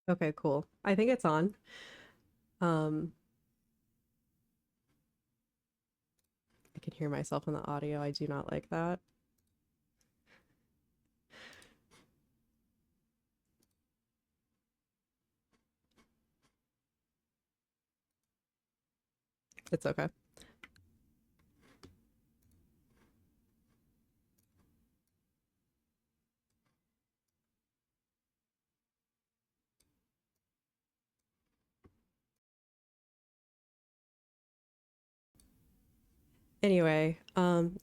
Okay, cool. I think it's on. Um, I can hear myself in the audio. I do not like that. It's okay. Anyway,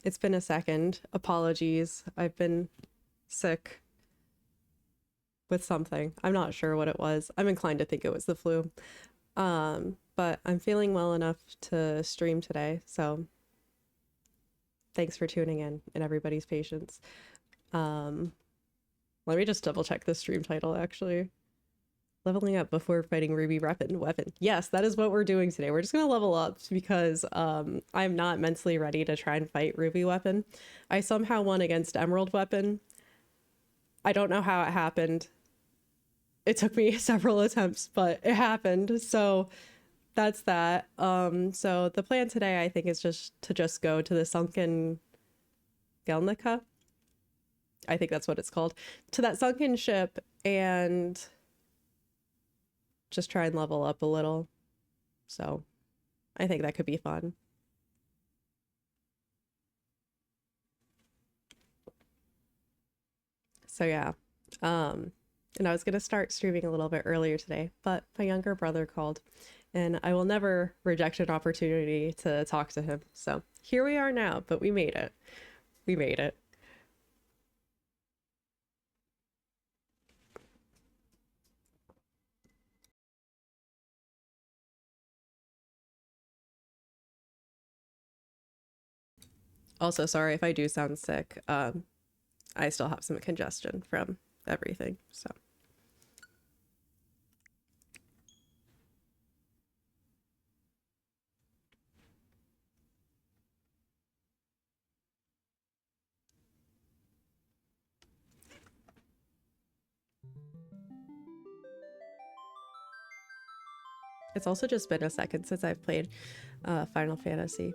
it's been a second. Apologies. I've been sick with something. I'm not sure what it was. I'm inclined to think it was the flu. But I'm feeling well enough to stream today, so thanks for tuning in and everybody's patience. Um, Let me just double check the stream title actually. Leveling up before fighting Ruby weapon. Yes, that is what we're doing today. We're just gonna level up because I'm not mentally ready to try and fight Ruby weapon. I somehow won against Emerald weapon. I don't know how it happened. It took me several attempts, but it happened. So that's that. So the plan today I think is just go to the sunken Gelnica. I think that's what it's called. To that sunken ship and just try and level up a little. So I think that could be fun. So yeah. Um, and I was gonna start streaming a little bit earlier today, but my younger brother called, and I will never reject an opportunity to talk to him. So here we are now, but we made it. We made it. Also, sorry if I do sound sick. I still have some congestion from everything. So it's also just been a second since I've played Final Fantasy.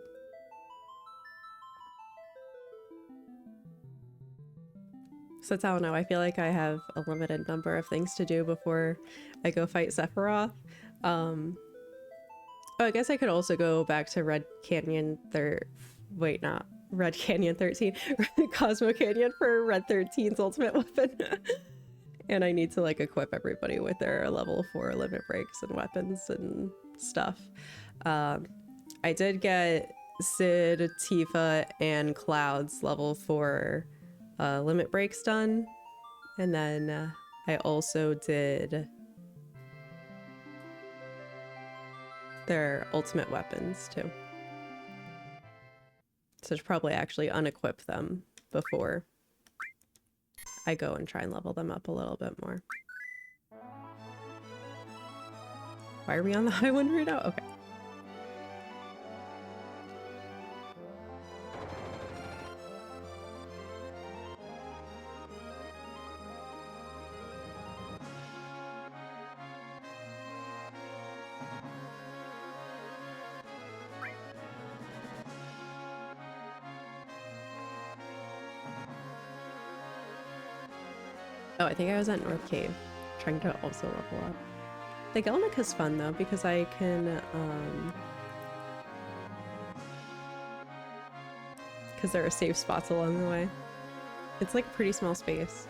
Since I don't know, I feel like I have a limited number of things to do before I go fight Sephiroth. Um, oh, I guess I could also go back to Red Canyon wait, not Red Canyon 13, Cosmo Canyon for Red 13's ultimate weapon. And I need to like equip everybody with their level 4 limit breaks and weapons and stuff. Um, I did get Sid, Tifa, and Cloud's level 4 limit breaks done. And then I also did their ultimate weapons too. So I should probably actually unequip them before I go and try and level them up a little bit more. Why are we on the high one right now? Okay. Oh, I think I was at North Cave, trying to also level up. The Gelnick is fun though, because I can, because there are safe spots along the way. It's like a pretty small space,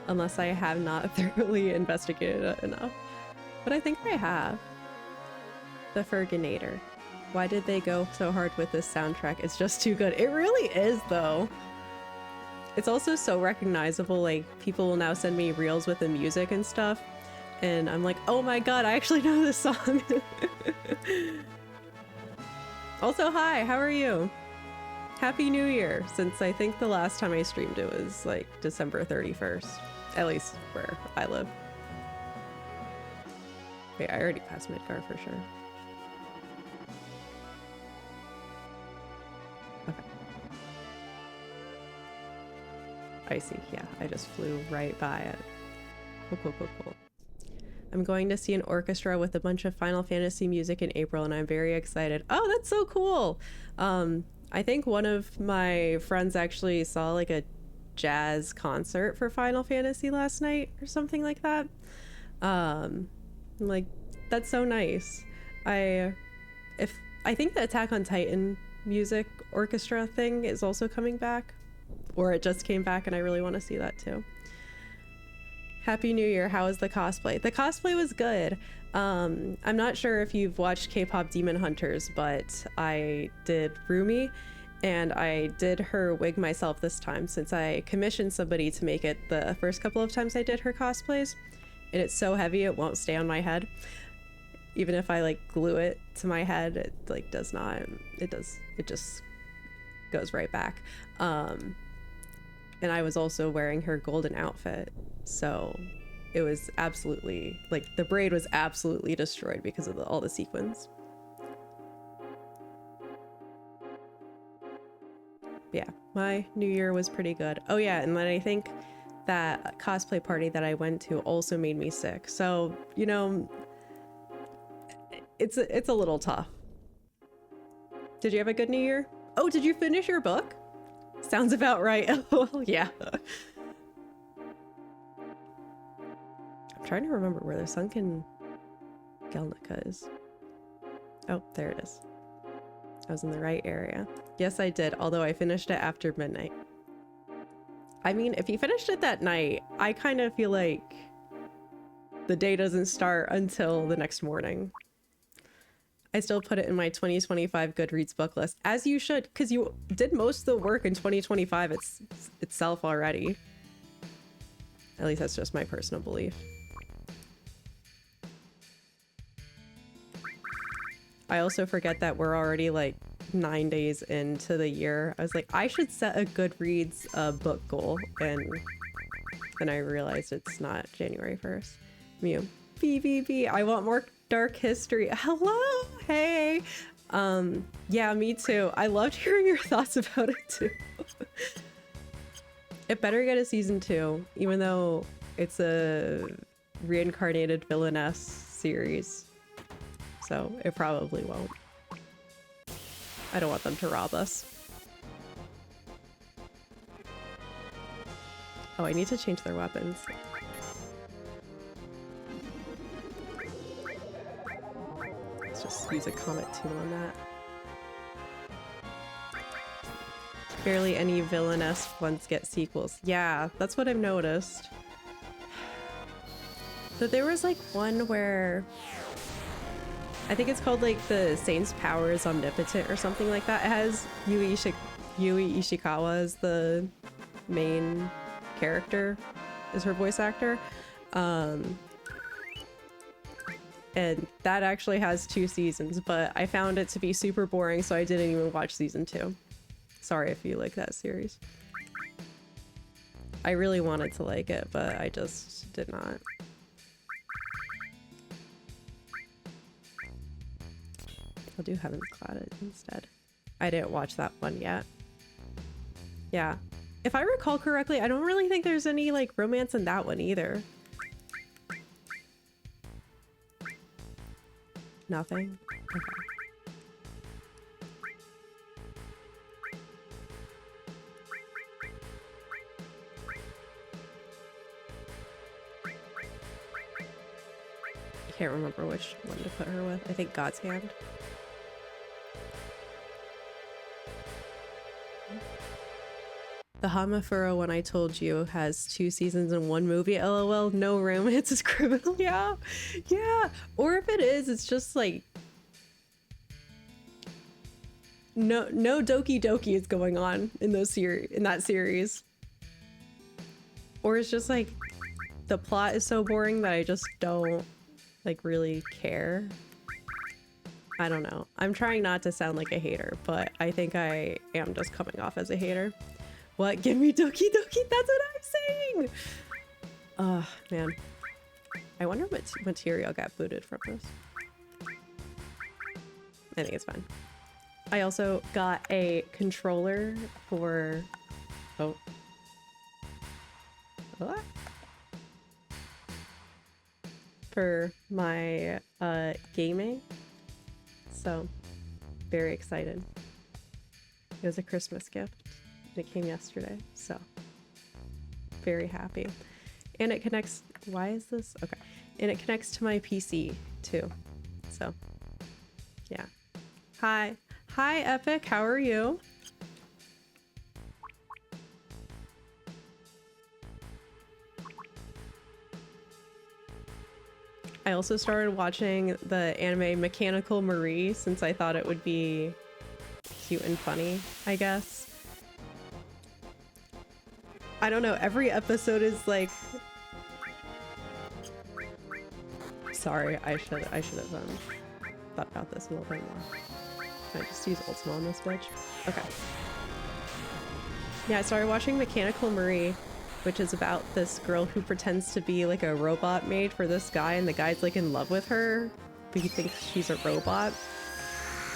unless I have not thoroughly investigated it enough. But I think I have. The Ferganator. Why did they go so hard with this soundtrack? It's just too good. It really is though. It's also so recognizable, like people will now send me reels with the music and stuff, and I'm like, oh my god, I actually know this song. Also, hi, how are you? Happy New Year, since I think the last time I streamed it was like December 31st, at least where I live. Wait, I already passed Midgar for sure. Okay. I see, yeah, I just flew right by it. Cool, cool, cool, cool. I'm going to see an orchestra with a bunch of Final Fantasy music in April, and I'm very excited. Oh, that's so cool. I think one of my friends actually saw like a jazz concert for Final Fantasy last night or something like that. Like, that's so nice. I if I think the Attack on Titan music orchestra thing is also coming back, or it just came back, and I really want to see that too. Happy New Year. How was the cosplay? The cosplay was good. I'm not sure if you've watched K-pop Demon Hunters, but I did Rumi, and I did her wig myself this time since I commissioned somebody to make it the first couple of times I did her cosplays, and it's so heavy it won't stay on my head. Even if I like glue it to my head, it like does not. It just goes right back. And I was also wearing her golden outfit, so it was absolutely, like, the braid was absolutely destroyed because of all the sequins. Yeah, my New Year was pretty good. Oh yeah, and then I think that cosplay party that I went to also made me sick. So, you know, it's a little tough. Did you have a good New Year? Oh, did you finish your book? Sounds about right. Well, yeah. I'm trying to remember where the sunken Gelnica is. Oh, there it is. I was in the right area. Yes, I did, although I finished it after midnight. I mean, if you finished it that night, I kind of feel like the day doesn't start until the next morning. I still put it in my 2025 Goodreads book list, as you should, because you did most of the work in 2025 itself already. At least that's just my personal belief. I also forget that we're already like 9 days into the year. I was like, I should set a Goodreads book goal, and then I realized it's not January 1st. Mew. BBB, I want more dark history. Hello, hey. Yeah, me too. I loved hearing your thoughts about it too. It better get a season 2, even though it's a reincarnated villainess series. So it probably won't. I don't want them to rob us. Oh, I need to change their weapons. Let's just use a Comet Tune on that. Barely any villainous ones get sequels. Yeah, that's what I've noticed. But there was like one where I think it's called like the Saint's Power is Omnipotent or something like that. It has Yui Ishikawa as the main character, is her voice actor. And that actually has 2 seasons, but I found it to be super boring, so I didn't even watch season 2. Sorry if you like that series. I really wanted to like it, but I just did not. I'll do Heaven's Cloud instead. I didn't watch that one yet. Yeah. If I recall correctly, I don't really think there's any like romance in that one either. Nothing? Okay. I can't remember which one to put her with. I think God's Hand. The Hamafuro one I told you has 2 seasons and 1 movie. LOL, no romance is criminal. Yeah, yeah. Or if it is, it's just like no Doki Doki is going on in that series. Or it's just like the plot is so boring that I just don't like really care. I don't know. I'm trying not to sound like a hater, but I think I am just coming off as a hater. What? Give me Doki Doki? That's what I'm saying! Oh, man. I wonder what material got booted from this. I think it's fine. I also got a controller for... Oh. What? for my gaming. So very excited. It was a Christmas gift. It came yesterday, so very happy. And it connects, why is this? Okay. And it connects to my PC too. So yeah. Hi. Hi, Epic. How are you? I also started watching the anime Mechanical Marie since I thought it would be cute and funny, I guess. I don't know, every episode is like... Sorry, I should have thought about this a little bit more. Can I just use Ultima on this bitch? Okay. Yeah, I started watching Mechanical Marie, which is about this girl who pretends to be like a robot maid for this guy, and the guy's like in love with her, but he thinks she's a robot.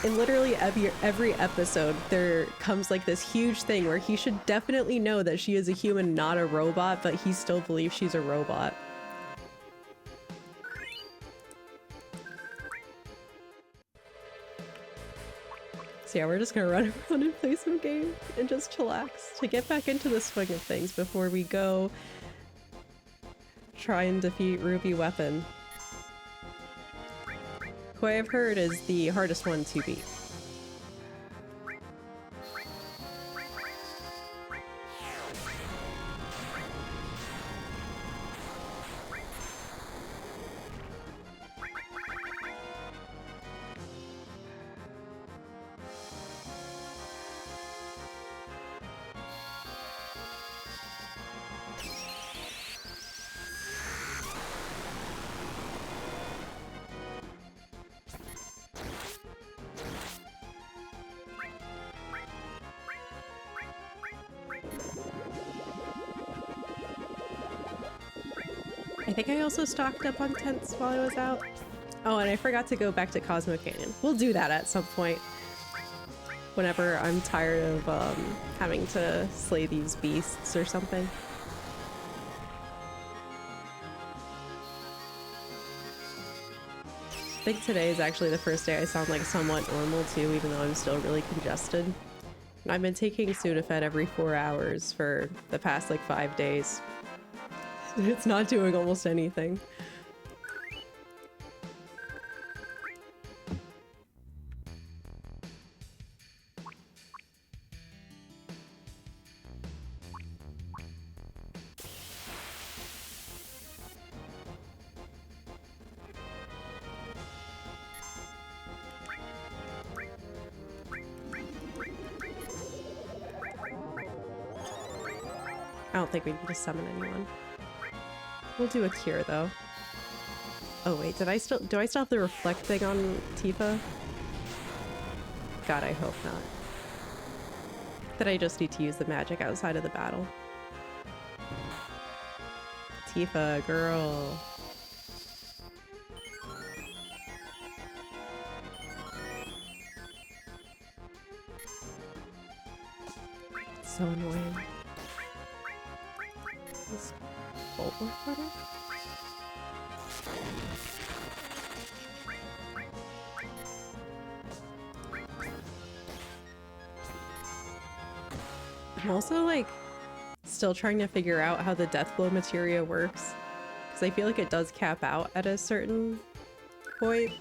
And literally every episode, there comes like this huge thing where he should definitely know that she is a human, not a robot, but he still believes she's a robot. So yeah, we're just gonna run around and play some games and just chillax to get back into the swing of things before we go try and defeat Ruby Weapon, who I've heard is the hardest one to beat. I think I also stocked up on tents while I was out. Oh, and I forgot to go back to Cosmo Canyon. We'll do that at some point. Whenever I'm tired of having to slay these beasts or something. I think today is actually the first day I sound like somewhat normal too, even though I'm still really congested. And I've been taking Sudafed every 4 hours for the past like 5 days. It's not doing almost anything. I don't think we need to summon anyone. We'll do a cure though. Oh wait, do I still have the reflect thing on Tifa? God, I hope not. That I just need to use the magic outside of the battle. Tifa, girl. So annoying. This Bulba cutter? I'm also like still trying to figure out how the death blow materia works, because I feel like it does cap out at a certain point,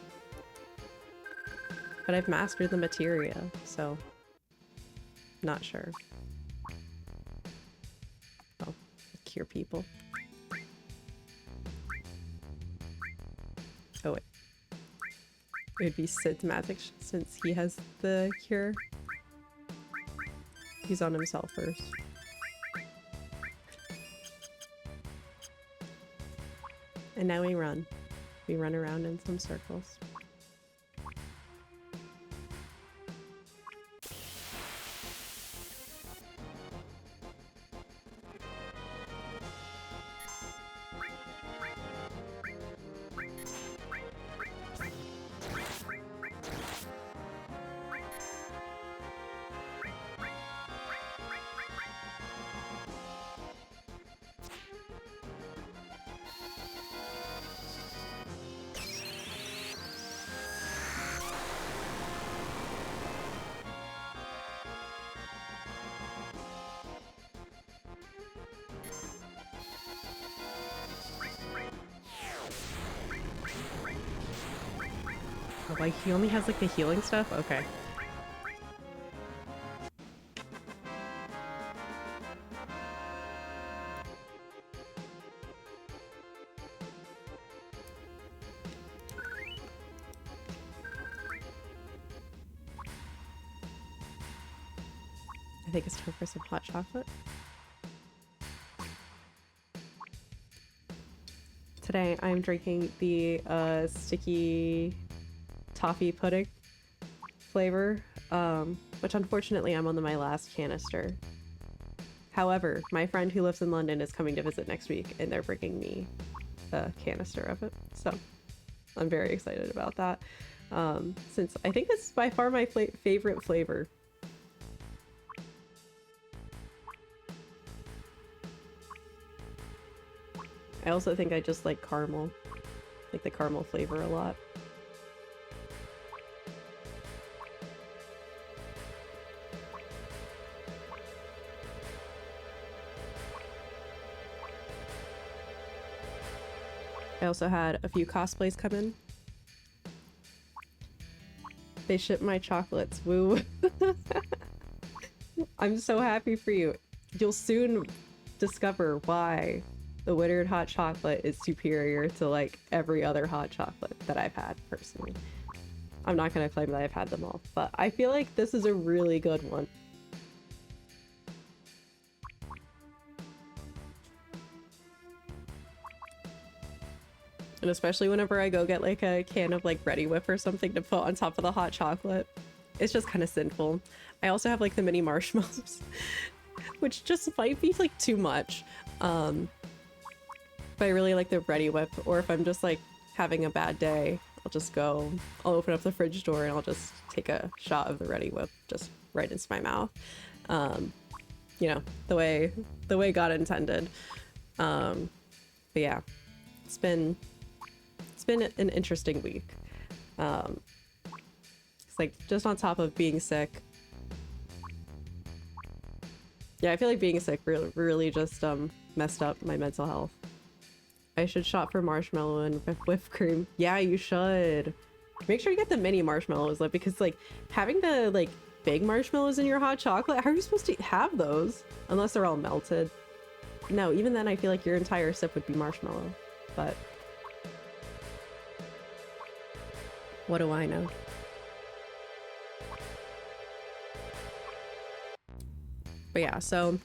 but I've mastered the materia, so not sure. Oh, cure people. Oh wait, it would be Sid's magic since he has the cure. He's on himself first. And now we run. We run around in some circles. Oh, like he only has like the healing stuff? Okay. I think it's time for some hot chocolate. Today I'm drinking the sticky toffee pudding flavor, which unfortunately I'm on my last canister. However, my friend who lives in London is coming to visit next week and they're bringing me a canister of it. So I'm very excited about that. Since I think this is by far my favorite flavor. I also think I just like caramel, like the caramel flavor a lot. I also had a few cosplays come in. They shipped my chocolates, woo. I'm so happy for you. You'll soon discover why the Whittered hot chocolate is superior to like every other hot chocolate that I've had personally. I'm not gonna claim that I've had them all, but I feel like this is a really good one. And especially whenever I go get like a can of like Ready Whip or something to put on top of the hot chocolate, it's just kind of sinful. I also have like the mini marshmallows, which just might be like too much. But I really like the Ready Whip, or if I'm just like having a bad day, I'll open up the fridge door and I'll just take a shot of the Ready Whip just right into my mouth. You know, the way God intended. But yeah, it's been an interesting week. It's like just on top of being sick. Yeah, I feel like being sick really just messed up my mental health. I should shop for marshmallow and whipped cream. Yeah, you should. Make sure you get the mini marshmallows though, because like having the like big marshmallows in your hot chocolate, how are you supposed to have those? Unless they're all melted. No, even then I feel like your entire sip would be marshmallow. But what do I know? But yeah, so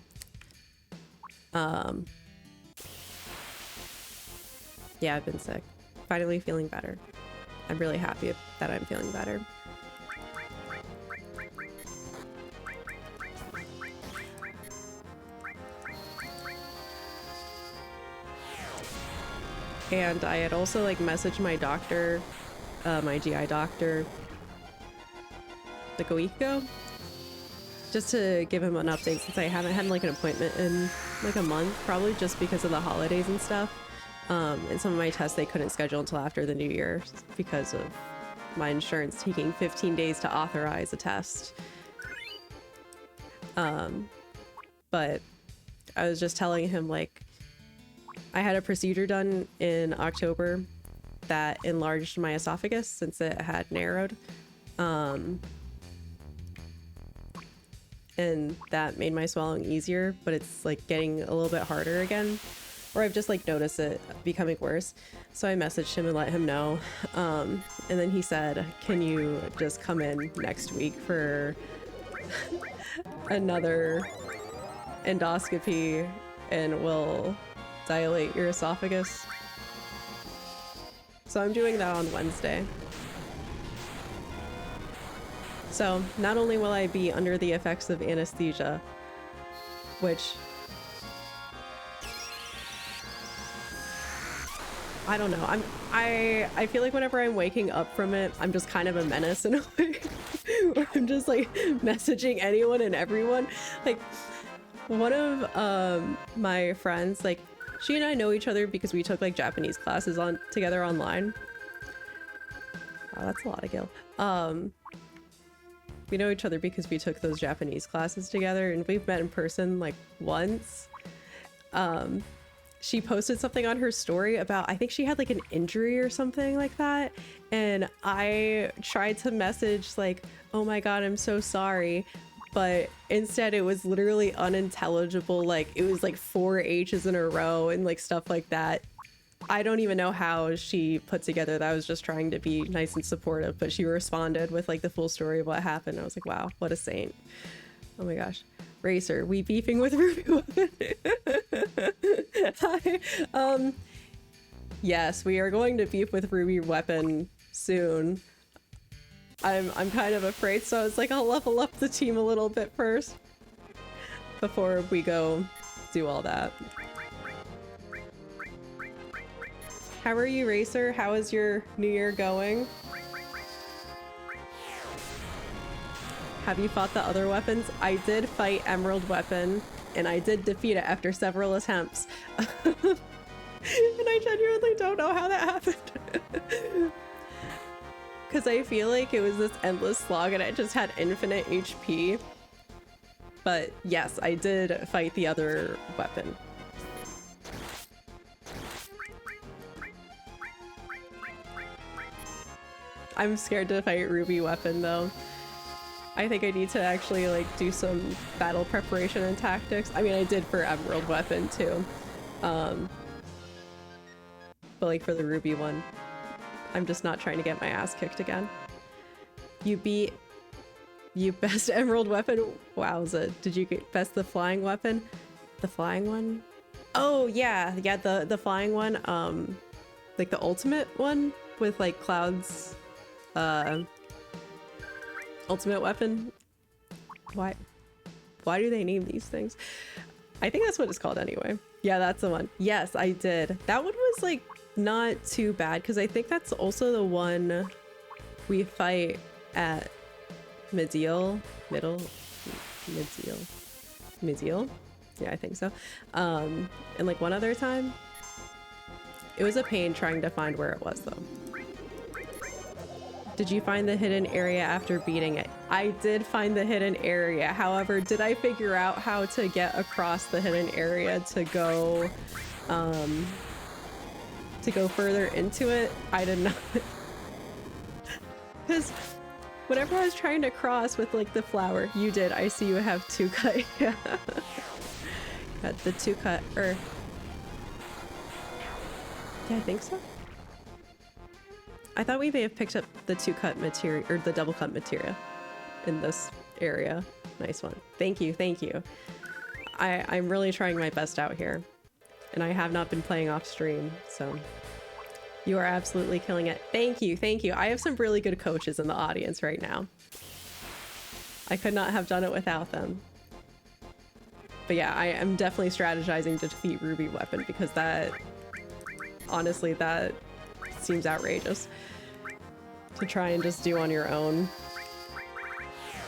yeah, I've been sick. Finally feeling better. I'm really happy that I'm feeling better. And I had also like messaged my doctor, my GI doctor, like a week ago, just to give him an update since I haven't had like an appointment in like a month, probably just because of the holidays and stuff. And some of my tests they couldn't schedule until after the new year because of my insurance taking 15 days to authorize a test. But I was just telling him like I had a procedure done in October that enlarged my esophagus since it had narrowed. And that made my swallowing easier, but it's like getting a little bit harder again. Or I've just like noticed it becoming worse. So I messaged him and let him know. And then he said, can you just come in next week for another endoscopy and we'll dilate your esophagus. So I'm doing that on Wednesday. So not only will I be under the effects of anesthesia, which I don't know. I feel like whenever I'm waking up from it, I'm just kind of a menace in a way. Where I'm just like messaging anyone and everyone. Like one of my friends, like she and I know each other because we took like Japanese classes together online. Wow, that's a lot of gil. We know each other because we took those Japanese classes together and we've met in person like once. she posted something on her story about, I think she had like an injury or something like that, and I tried to message like, oh my god, I'm so sorry, but instead it was literally unintelligible. Like it was like 4 H's in a row and like stuff like that. I don't even know how she put together that. I was just trying to be nice and supportive, but she responded with like the full story of what happened. I was like, wow, what a saint. Oh my gosh. Racer, we beefing with Ruby Weapon? Hi. Yes, we are going to beef with Ruby Weapon soon. I'm kind of afraid, so it's like I'll level up the team a little bit first before we go do all that. How are you, Racer? How is your new year going? Have you fought the other weapons? I did fight Emerald Weapon, and I did defeat it after several attempts. And I genuinely don't know how that happened. Because I feel like it was this endless slog and it just had infinite HP. But yes, I did fight the other weapon. I'm scared to fight Ruby Weapon though. I think I need to actually like do some battle preparation and tactics. I mean, I did for Emerald Weapon too. But like for the Ruby one, I'm just not trying to get my ass kicked again. You best Emerald Weapon? Wowza. Did you get best the flying weapon? The flying one? Oh yeah, the flying one. Like the ultimate one with like Cloud's ultimate weapon. Why do they name these things? I think that's what it's called anyway. Yeah, that's the one. Yes, I did. That one was like not too bad because I think that's also the one we fight at Midziel. Yeah, I think so. And like one other time. It was a pain trying to find where it was though. Did you find the hidden area after beating it? I did find the hidden area. However, did I figure out how to get across the hidden area to go further into it? I did not. Because whenever I was trying to cross with like the flower, you did. I see you have 2 cut. Yeah. Got the 2 cut, or yeah, I think so. I thought we may have picked up the 2 cut material or the double cut material in this area. Nice one. Thank you, thank you. I'm really trying my best out here, and I have not been playing off stream, so you are absolutely killing it. Thank you, thank you. I have some really good coaches in the audience right now. I could not have done it without them. But yeah, I am definitely strategizing to defeat Ruby Weapon because that, honestly, that seems outrageous to try and just do on your own.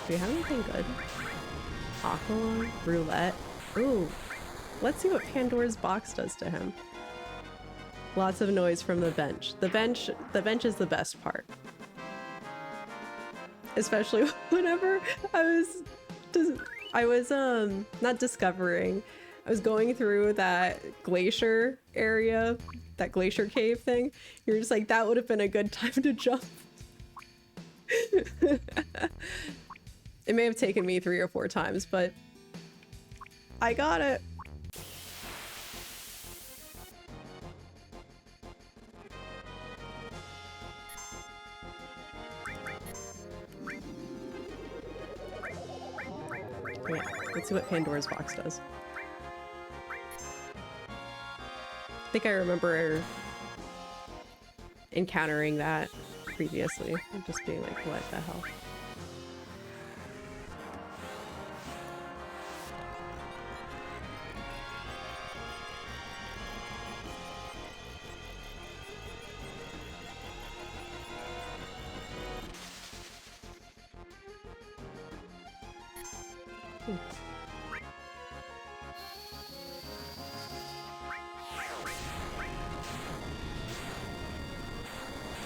Do you have anything good? Aqualung? Roulette? Ooh. Let's see what Pandora's box does to him. Lots of noise from the bench. The bench is the best part. Especially whenever I was not discovering. I was going through that glacier area, that glacier cave thing. You're just like, that would have been a good time to jump. It may have taken me 3 or 4 times, but I got it. Yeah, let's see what Pandora's box does. I think I remember encountering that previously and just being like, what the hell?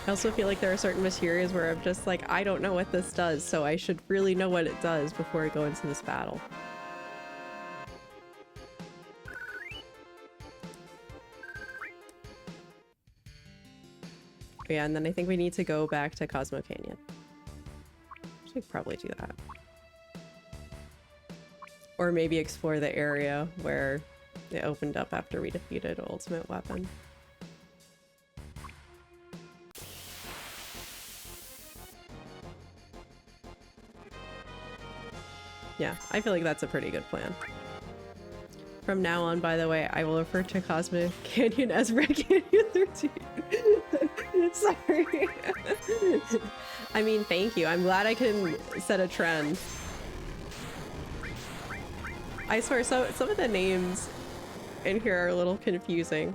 I also feel like there are certain materials where I'm just like, I don't know what this does, so I should really know what it does before I go into this battle. Yeah, and then I think we need to go back to Cosmo Canyon. Should probably do that. Or maybe explore the area where it opened up after we defeated Ultimate Weapon. Yeah, I feel like that's a pretty good plan. From now on, by the way, I will refer to Cosmo Canyon as Red Canyon 13. Sorry. I mean, thank you. I'm glad I can set a trend. I swear, so some of the names in here are a little confusing.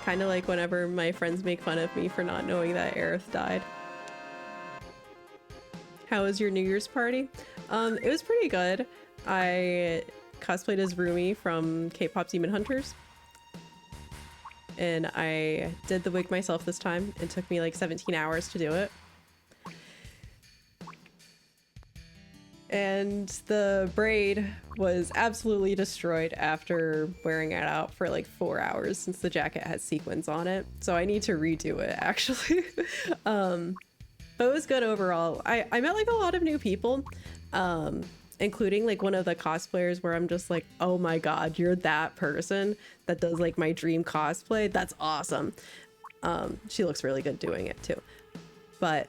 Kind of like whenever my friends make fun of me for not knowing that Aerith died. How was your New Year's party? It was pretty good. I cosplayed as Rumi from K-pop Demon Hunters. And I did the wig myself this time. It took me like 17 hours to do it. And the braid was absolutely destroyed after wearing it out for like 4 hours since the jacket had sequins on it. So I need to redo it actually. But it was good overall. I met like a lot of new people, including like one of the cosplayers where I'm just like, oh my god, you're that person that does like my dream cosplay. That's awesome. She looks really good doing it too. But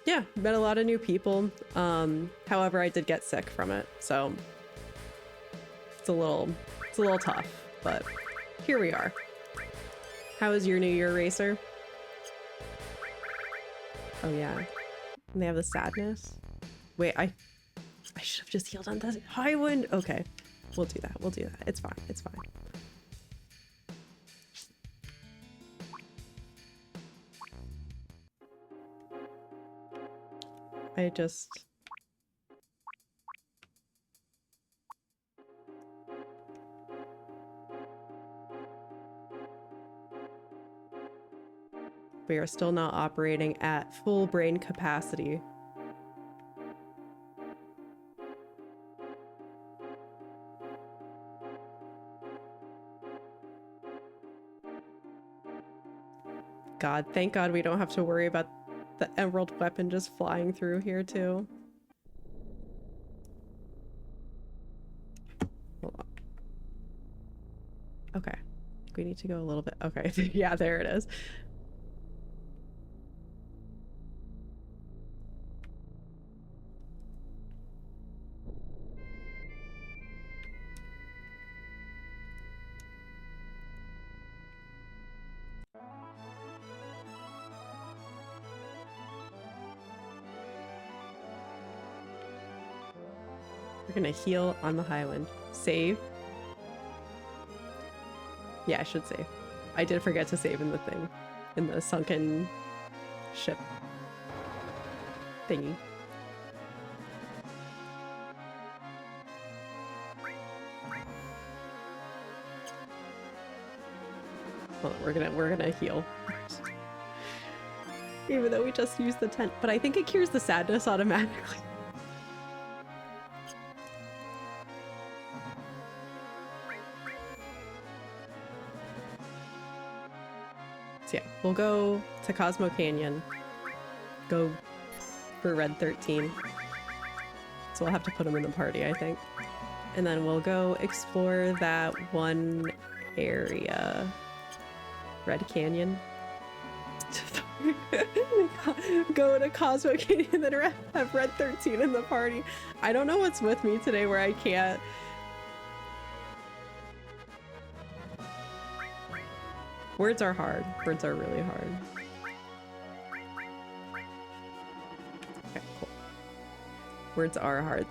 yeah, met a lot of new people. However, I did get sick from it, so it's a little tough, but here we are. How was your New Year, Racer? Oh yeah, and they have the sadness. Wait, I should have just healed on the high wind. Okay, we'll do that. We'll do that. It's fine. It's fine. We are still not operating at full brain capacity. God, thank God we don't have to worry about the emerald weapon just flying through here too. Hold on. Okay, we need to go a little bit. Okay, yeah, there it is. We're gonna heal on the Highwind. Save. Yeah, I should save. I did forget to save in the thing. In the sunken ship thingy. Hold on, we're gonna heal. Even though we just used the tent. But I think it cures the sadness automatically. So yeah, we'll go to Cosmo Canyon. Go for Red 13. So we'll have to put him in the party, I think. And then we'll go explore that one area. Red Canyon. Go to Cosmo Canyon and then have Red 13 in the party. I don't know what's with me today where I can't. Words are hard. Words are really hard. Okay, cool. Words are hard.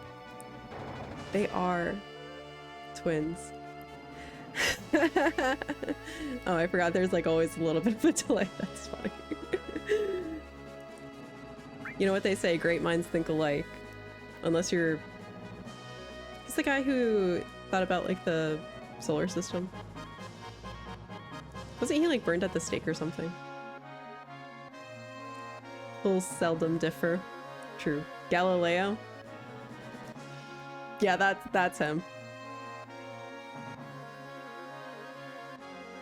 They are twins. Oh, I forgot there's like always a little bit of a delay. That's funny. You know what they say, great minds think alike. Unless you're... He's the guy who thought about like the solar system. Wasn't he like burned at the stake or something? Fools seldom differ. True. Galileo? Yeah, that's him.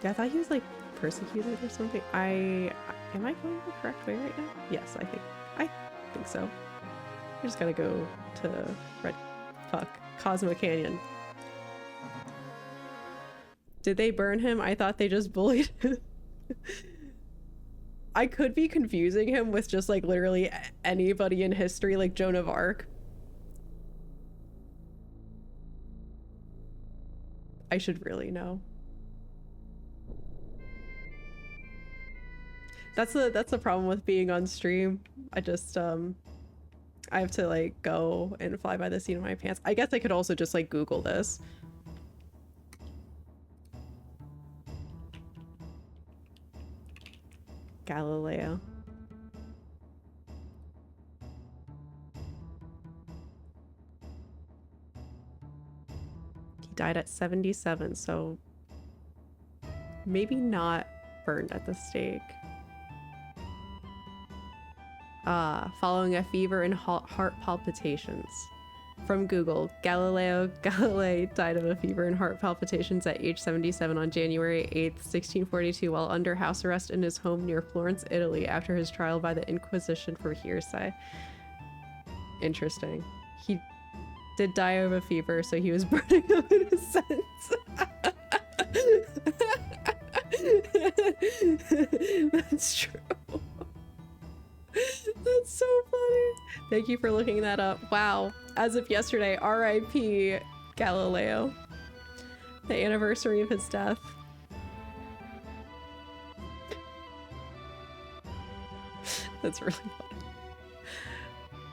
Yeah, I thought he was like persecuted or something. Am I going the correct way right now? Yes, I think so. I just gotta go to Cosmo Canyon. Did they burn him? I thought they just bullied him. I could be confusing him with just like literally anybody in history, like Joan of Arc. I should really know. That's the problem with being on stream. I just I have to like go and fly by the seat of my pants. I guess I could also just like Google this. Galileo. He died at 77, so maybe not burned at the stake. Following a fever and heart palpitations. From Google, Galileo Galilei died of a fever and heart palpitations at age 77 on January 8th, 1642, while under house arrest in his home near Florence, Italy, after his trial by the Inquisition for hearsay. Interesting. He did die of a fever, so he was burning up in a sense. That's true. That's so funny. Thank you for looking that up. Wow. As of yesterday, R.I.P. Galileo. The anniversary of his death. That's really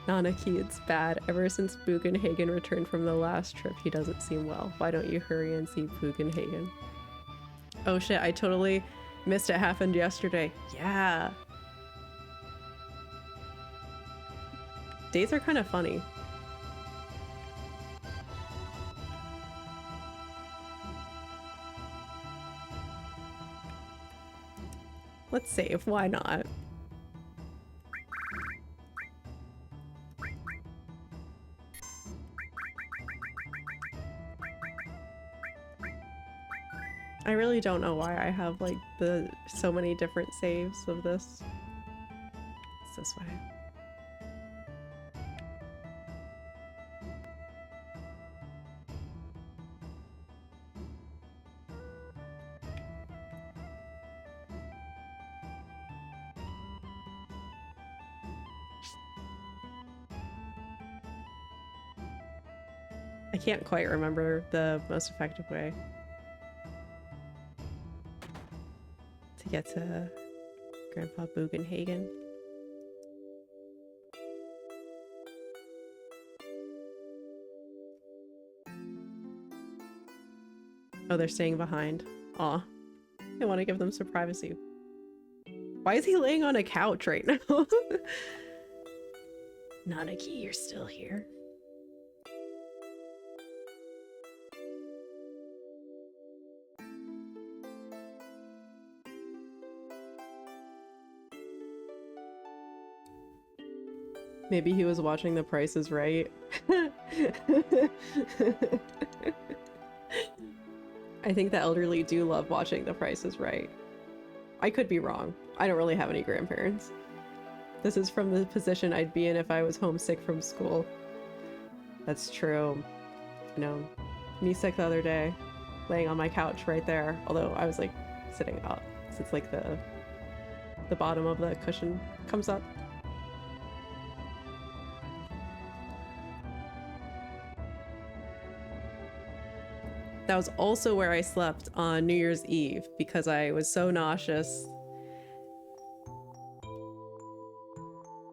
funny. Nanaki, it's bad. Ever since Bugenhagen returned from the last trip, he doesn't seem well. Why don't you hurry and see Bugenhagen? Oh shit, I totally missed it happened yesterday. Yeah. Days are kind of funny. Let's save, why not? I really don't know why I have like so many different saves of this. It's this way. I can't quite remember the most effective way to get to Grandpa Bugenhagen. Oh, they're staying behind. Aw. I want to give them some privacy. Why is he laying on a couch right now? Nanaki, you're still here. Maybe he was watching The Price is Right. I think the elderly do love watching The Price is Right. I could be wrong. I don't really have any grandparents. This is from the position I'd be in if I was homesick from school. That's true. You know, me sick the other day, laying on my couch right there. Although I was like sitting up, so it's like the bottom of the cushion comes up. That was also where I slept on New Year's Eve because I was so nauseous.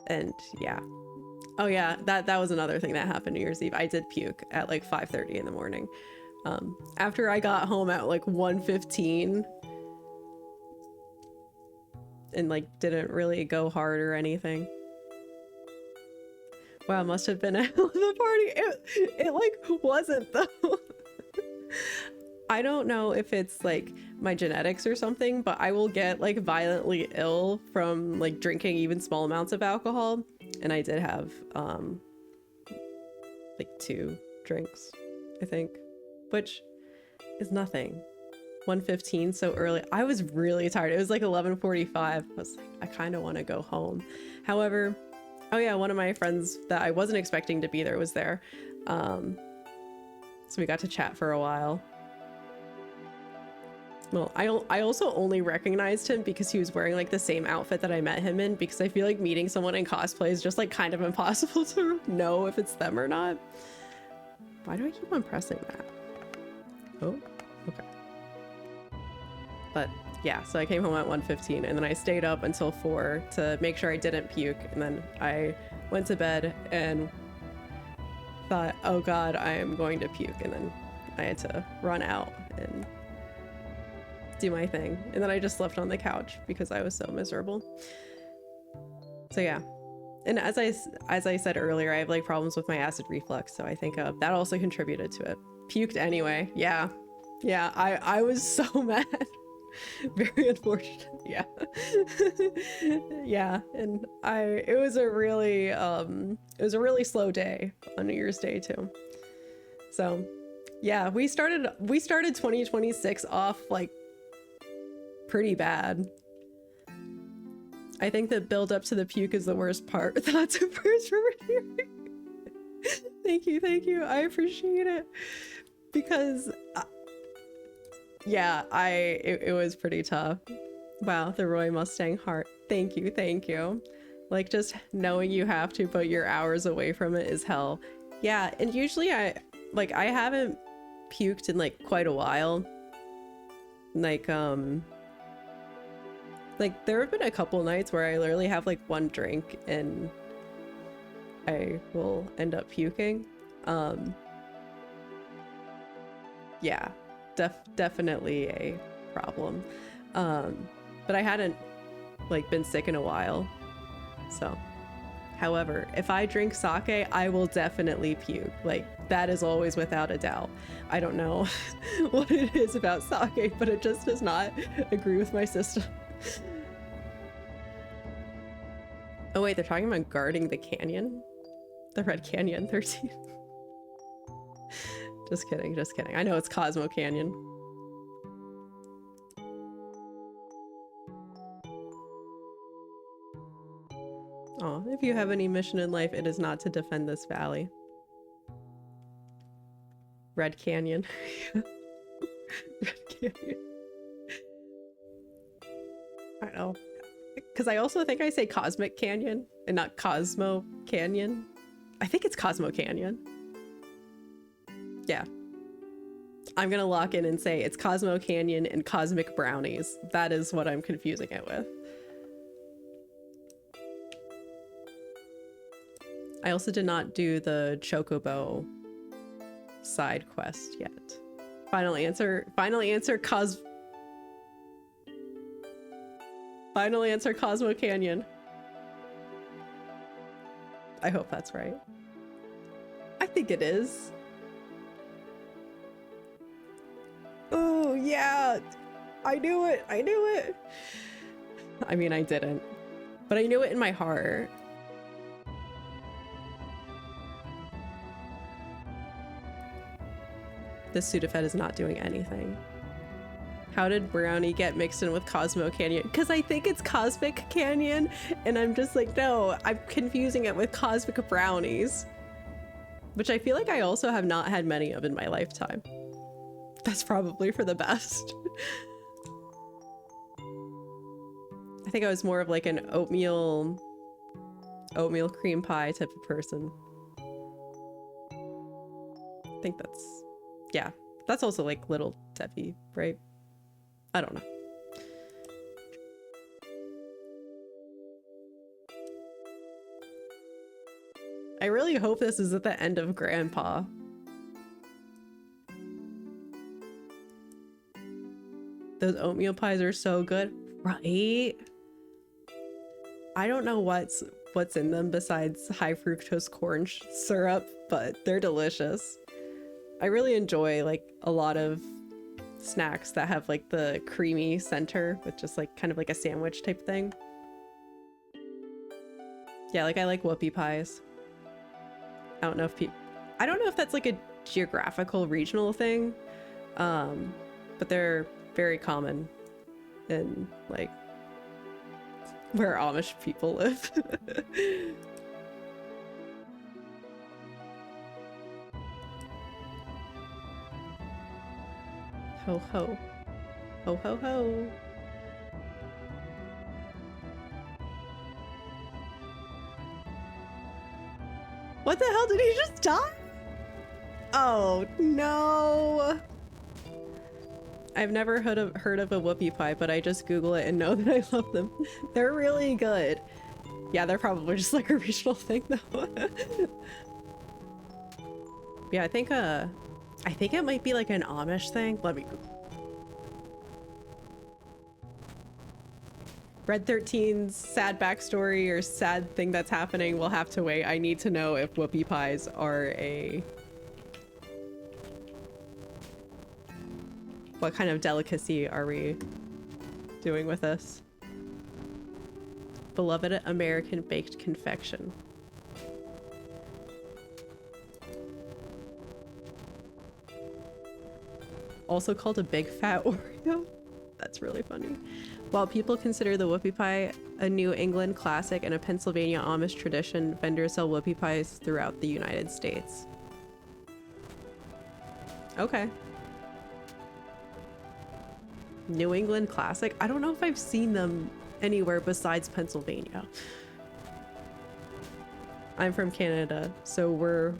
And yeah. Oh yeah, that was another thing that happened New Year's Eve. I did puke at like 5:30 in the morning. After I got home at like 1:15 and like didn't really go hard or anything. Wow, must have been a hell of a party. It like wasn't though. I don't know if it's like my genetics or something, but I will get like violently ill from like drinking even small amounts of alcohol. And I did have like 2 drinks, I think, which is nothing. 1:15 so early. I was really tired. It was like 11:45. I was like, I kind of want to go home. However, oh yeah, one of my friends that I wasn't expecting to be there was there. So we got to chat for a while. Well, I also only recognized him because he was wearing like the same outfit that I met him in, because I feel like meeting someone in cosplay is just like kind of impossible to know if it's them or not. Why do I keep on pressing that? Oh, okay. But yeah, so I came home at 1:15 and then I stayed up until 4 to make sure I didn't puke, and then I went to bed and thought, oh god, I am going to puke, and then I had to run out and do my thing, and then I just slept on the couch because I was so miserable. So yeah, and as I said earlier, I have like problems with my acid reflux, so I think that also contributed to it. Puked anyway. Yeah, I was so mad. Very unfortunate. Yeah. Yeah, and it was a really slow day on New Year's Day too. So yeah, we started 2026 off like pretty bad. I think the build up to the puke is the worst part. Thoughts and prayers for hearing. Thank you. I appreciate it, because yeah, it was pretty tough. Wow, the Roy Mustang heart. Thank you. Like, just knowing you have to put your hours away from it is hell. Yeah, and usually I haven't puked in like quite a while. Like there have been a couple nights where I literally have like one drink and I will end up puking. Yeah, definitely a problem. But I hadn't like been sick in a while. So, however, if I drink sake, I will definitely puke. Like, that is always without a doubt. I don't know what it is about sake, but it just does not agree with my system. Oh wait, they're talking about guarding the canyon? The Red Canyon 13. Just kidding. I know it's Cosmo Canyon. Oh, if you have any mission in life, it is not to defend this valley. Red Canyon. Red Canyon. I don't know. Because I also think I say Cosmic Canyon and not Cosmo Canyon. I think it's Cosmo Canyon. Yeah. I'm gonna lock in and say it's Cosmo Canyon and Cosmic Brownies. That is what I'm confusing it with. I also did not do the Chocobo side quest yet. Final answer Cosmo Canyon. I hope that's right. I think it is. Oh yeah, I knew it. I mean, I didn't, but I knew it in my heart. This Sudafed is not doing anything. How did Brownie get mixed in with Cosmo Canyon? Because I think it's Cosmic Canyon, and I'm just like, no, I'm confusing it with Cosmic Brownies, which I feel like I also have not had many of in my lifetime. That's probably for the best. I think I was more of like an oatmeal cream pie type of person. I think that's also like Little Debbie, right? I don't know. I really hope this is at the end of Grandpa. Those oatmeal pies are so good, right? I don't know what's in them besides high fructose corn syrup, but they're delicious. I really enjoy like a lot of snacks that have like the creamy center with just like kind of like a sandwich type thing. Yeah, like I like whoopie pies. I don't know if that's like a geographical regional thing, but they're very common in like where Amish people live. Ho ho. Ho ho ho. What the hell, did he just die? Oh no. I've never heard of a whoopie pie, but I just Google it and know that I love them. They're really good. Yeah, they're probably just like a regional thing though. Yeah, I think it might be like an Amish thing. Let me Google. Red 13's sad backstory or sad thing that's happening will have to wait. I need to know if whoopie pies are a... What kind of delicacy are we doing with this? Beloved American baked confection. Also called a big fat Oreo. That's really funny. While people consider the whoopie pie a New England classic and a Pennsylvania Amish tradition, vendors sell whoopie pies throughout the United States. Okay. New England classic? I don't know if I've seen them anywhere besides Pennsylvania. I'm from Canada, so we're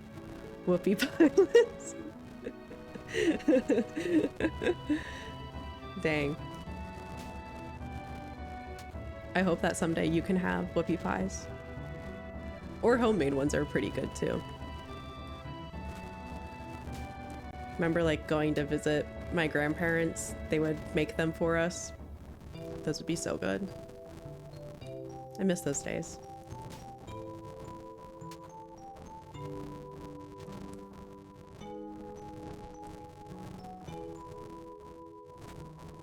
whoopie pies. Dang. I hope that someday you can have whoopie pies. Or homemade ones are pretty good too. Remember like going to visit my grandparents? They would make them for us. Those would be so good. I miss those days.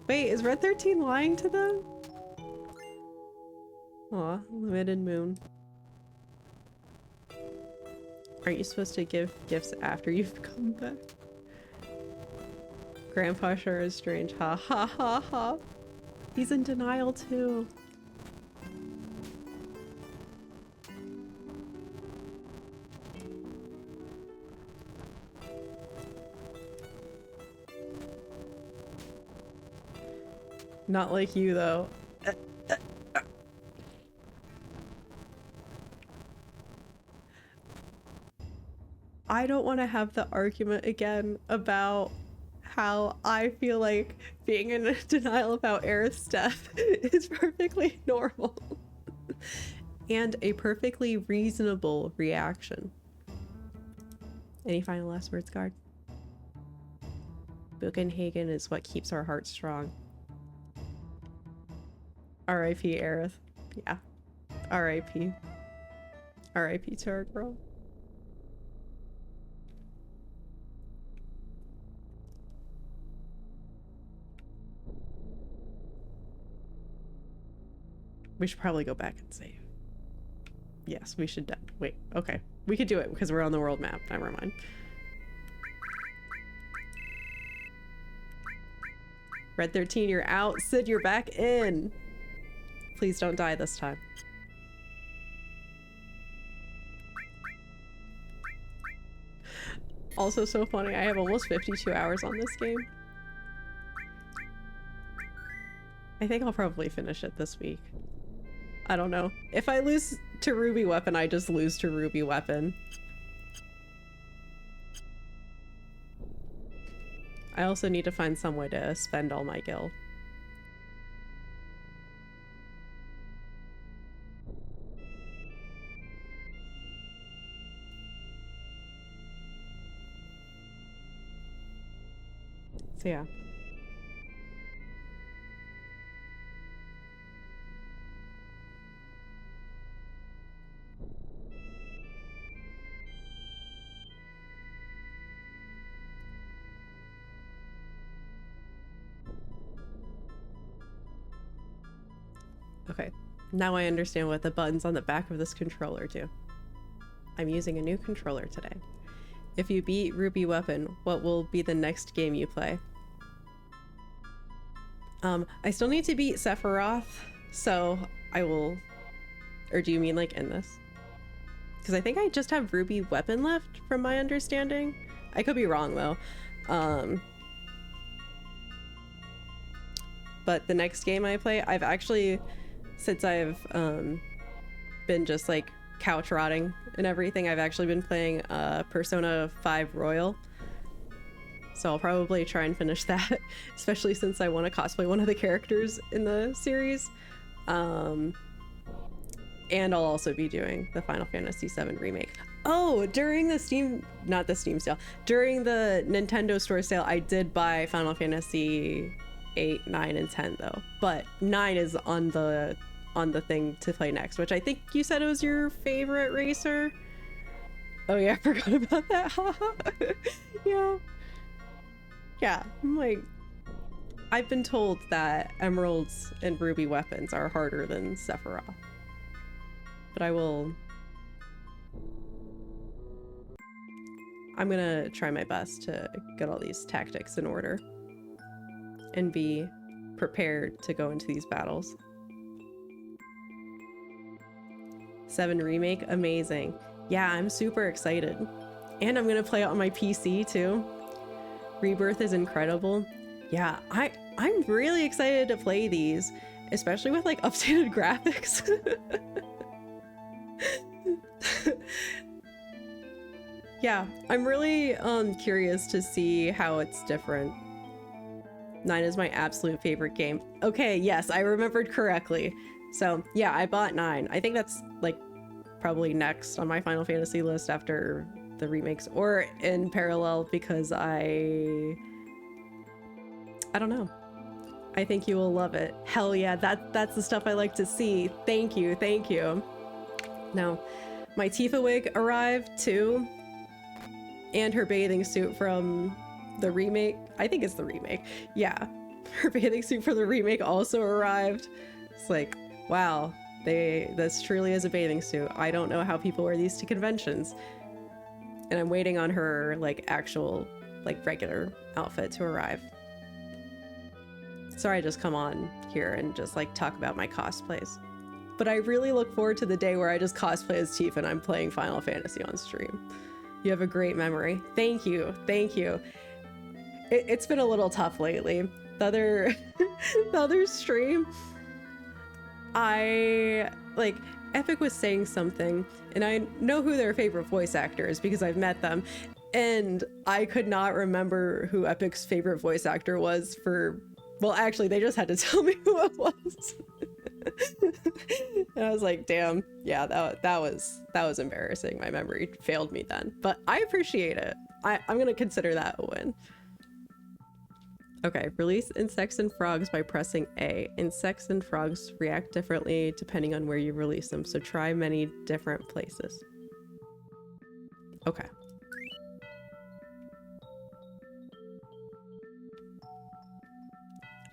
Wait, is Red 13 lying to them? Aw, limited moon. Aren't you supposed to give gifts after you've come back? Grandpa sure is strange. Ha ha ha ha. He's in denial too. Not like you though. I don't want to have the argument again about how I feel like being in denial about Aerith's death is perfectly normal and a perfectly reasonable reaction. Any final last words, Guard? Buchenhagen is what keeps our hearts strong. R.I.P. Aerith. Yeah. R.I.P. R.I.P. to our girl. We should probably go back and save. Yes, we should. Wait, okay. We could do it because we're on the world map. Never mind. Red 13, you're out. Sid, you're back in. Please don't die this time. Also so funny, I have almost 52 hours on this game. I think I'll probably finish it this week. I don't know. If I lose to Ruby Weapon, I just lose to Ruby Weapon. I also need to find some way to spend all my gil. So yeah. Okay, now I understand what the buttons on the back of this controller do. I'm using a new controller today. If you beat Ruby Weapon, what will be the next game you play? I still need to beat Sephiroth, so I will... Or do you mean like in this? Because I think I just have Ruby Weapon left, from my understanding. I could be wrong, though. But the next game I play, I've actually, since I've been just like couch rotting and everything, I've actually been playing Persona 5 Royal. So I'll probably try and finish that, especially since I want to cosplay one of the characters in the series. And I'll also be doing the Final Fantasy VII Remake. Oh, during the Steam, not the Steam sale, during the Nintendo Store sale, I did buy Final Fantasy 8, 9, and 10 though. But 9 is on the thing to play next, which I think you said it was your favorite racer. Oh yeah, I forgot about that. Yeah. Yeah, I'm like, I've been told that Emeralds and Ruby weapons are harder than Sephiroth. But I'm gonna try my best to get all these tactics in order and be prepared to go into these battles. 7 Remake, amazing. Yeah, I'm super excited. And I'm gonna play it on my PC too. Rebirth is incredible. Yeah, I'm really excited to play these, especially with like updated graphics. Yeah, I'm really curious to see how it's different. 9 is my absolute favorite game. Okay, yes, I remembered correctly. So yeah, I bought 9. I think that's like probably next on my Final Fantasy list after the remakes, or in parallel, because I don't know. I think you will love it. Hell yeah, that's the stuff I like to see. Thank you, thank you. Now, my Tifa wig arrived too, and her bathing suit from the remake. I think it's the remake. Yeah, her bathing suit for the remake also arrived. It's like, wow, this truly is a bathing suit. I don't know how people wear these to conventions. And I'm waiting on her like actual like regular outfit to arrive. Sorry I just come on here and just like talk about my cosplays. But I really look forward to the day where I just cosplay as Tifa and I'm playing Final Fantasy on stream. You have a great memory. Thank you, thank you. It's been a little tough lately. The other stream, Epic was saying something, and I know who their favorite voice actor is because I've met them, and I could not remember who Epic's favorite voice actor was for, well, actually, they just had to tell me who it was. And I was like, damn, yeah, that was embarrassing. My memory failed me then, but I appreciate it. I'm gonna consider that a win. Okay, release insects and frogs by pressing A. Insects and frogs react differently depending on where you release them, so try many different places. Okay.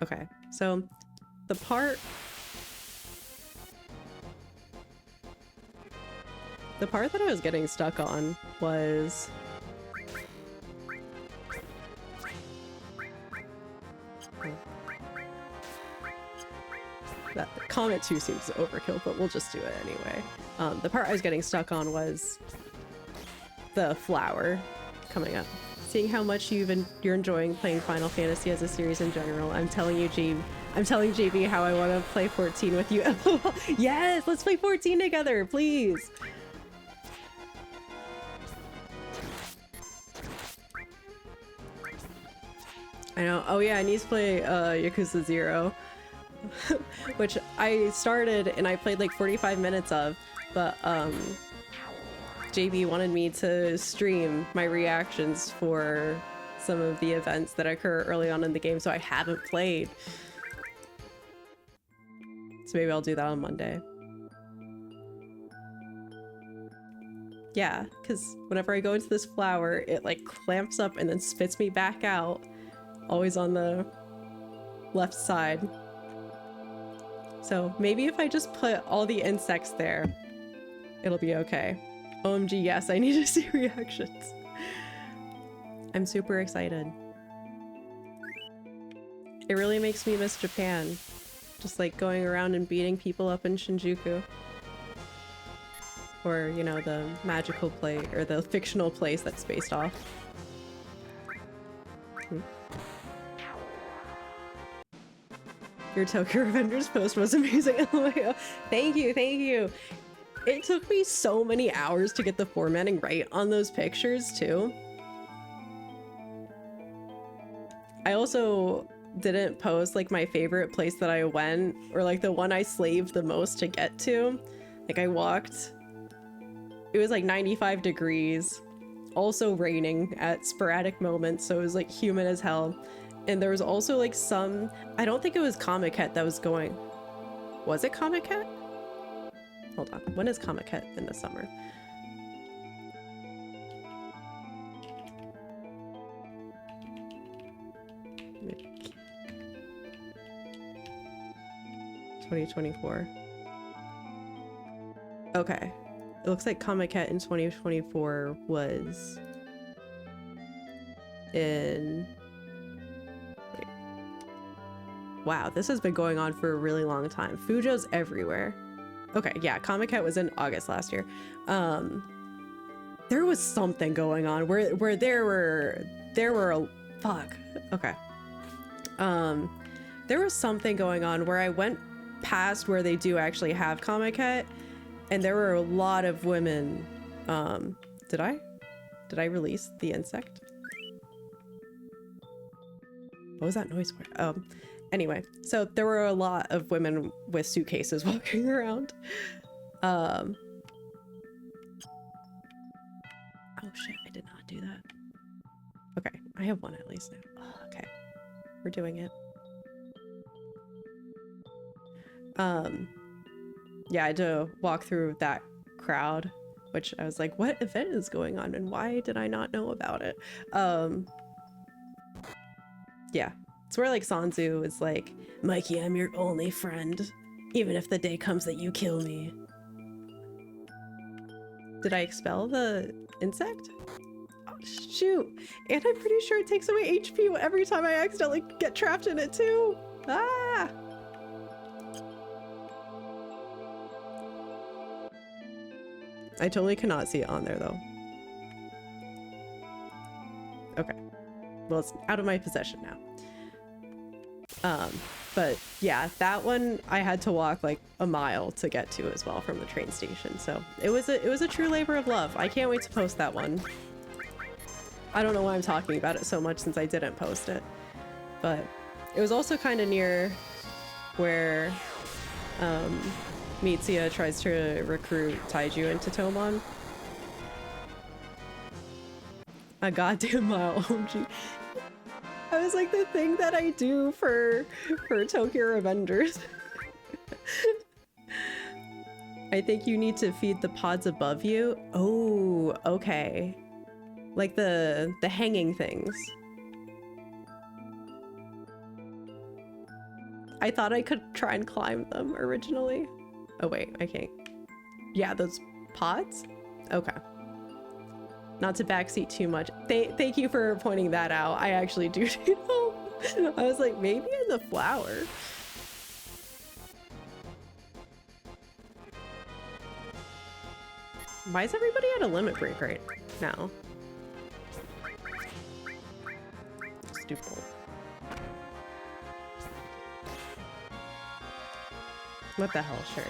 Okay, so the part that I was getting stuck on was that Comet 2 seems overkill, but we'll just do it anyway. The part I was getting stuck on was the flower coming up. Seeing how much you're enjoying playing Final Fantasy as a series in general, I'm telling JB how I want to play 14 with you. Yes, let's play 14 together, please. I know. Oh yeah, I need to play Yakuza 0. Which I started and I played like 45 minutes of, but JB wanted me to stream my reactions for some of the events that occur early on in the game, so I haven't played. So maybe I'll do that on Monday. Yeah, because whenever I go into this flower, it like clamps up and then spits me back out, always on the left side. So maybe if I just put all the insects there, it'll be okay. OMG, yes, I need to see reactions. I'm super excited. It really makes me miss Japan. Just like going around and beating people up in Shinjuku. Or, you know, the magical place, or the fictional place that's based off. Your Tokyo Revengers post was amazing. Thank you, thank you. It took me so many hours to get the formatting right on those pictures too. I also didn't post like my favorite place that I went, or like the one I slaved the most to get to. Like I walked, it was like 95 degrees, also raining at sporadic moments, so it was like humid as hell. And there was also like some, I don't think it was Comiket that was going. Was it Comiket? Hold on, when is Comiket in the summer? $2024. Okay. It looks like Comiket in 2024 was in... Wait. Wow, this has been going on for a really long time. Fujo's everywhere. Okay, yeah, Comiket was in August last year. There was something going on where there were a... Fuck. Okay. There was something going on where I went past where they do actually have Comiket, and there were a lot of women. Did I release the insect? What was that noise for? Anyway, so there were a lot of women with suitcases walking around. Oh shit, I did not do that. Okay, I have one at least now. Oh, okay, we're doing it. Yeah, I had to walk through that crowd, which I was like, what event is going on and why did I not know about it? Yeah, it's where like Sanzu is like, Mikey, I'm your only friend, even if the day comes that you kill me. Did I expel the insect? Oh, shoot, and I'm pretty sure it takes away HP every time I accidentally get trapped in it too. Ah! I totally cannot see it on there though. Okay. Well, it's out of my possession now. But yeah, that one I had to walk like a mile to get to as well from the train station. So it was a true labor of love. I can't wait to post that one. I don't know why I'm talking about it so much since I didn't post it, but it was also kind of near where Mitsuya tries to recruit Taiju into Tomon. A goddamn mile, OMG. I was like, the thing that I do for Tokyo Revengers. I think you need to feed the pods above you. Oh, okay. Like the hanging things. I thought I could try and climb them originally. Oh wait, I can't. Yeah, those pods? Okay. Not to backseat too much. Thank you for pointing that out. I actually do need help. I was like, maybe in the flower. Why is everybody at a limit break right now? Stupid. What the hell, sure.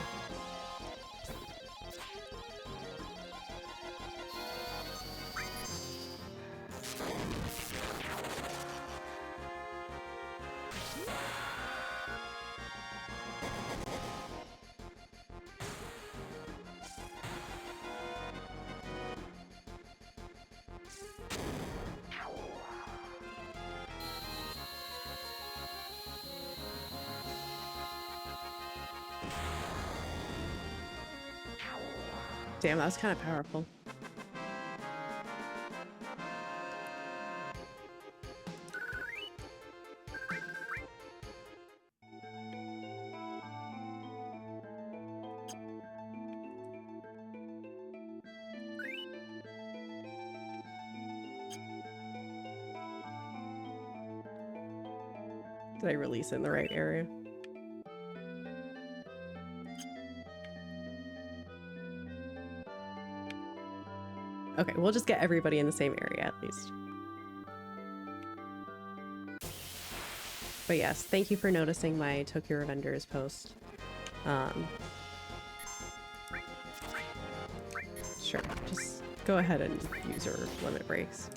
Damn, that was kind of powerful. Did I release it in the right area? Okay, we'll just get everybody in the same area at least. But yes, thank you for noticing my Tokyo Revengers post. Sure, just go ahead and use your limit breaks.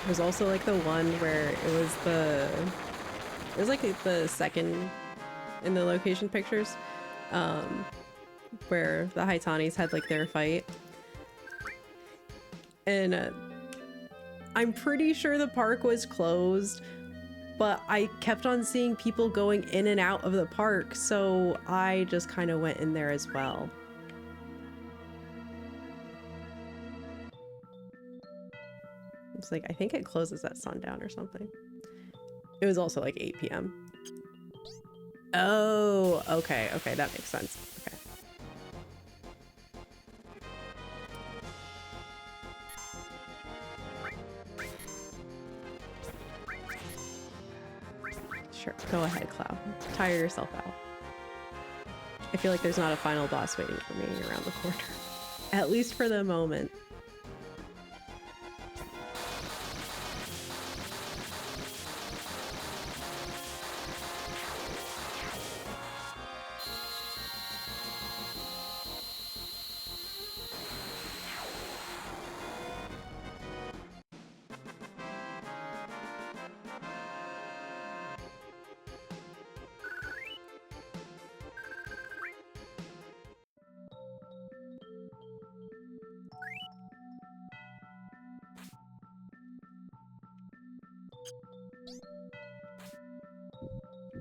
There's also like the one where it was like the second in the location pictures, where the Haitanis had like their fight. And I'm pretty sure the park was closed, but I kept on seeing people going in and out of the park, so I just kind of went in there as well. It's like, I think it closes at sundown or something. It was also like 8 p.m. Oh, okay, okay, that makes sense. Okay. Sure, go ahead, Cloud. Tire yourself out. I feel like there's not a final boss waiting for me around the corner. At least for the moment.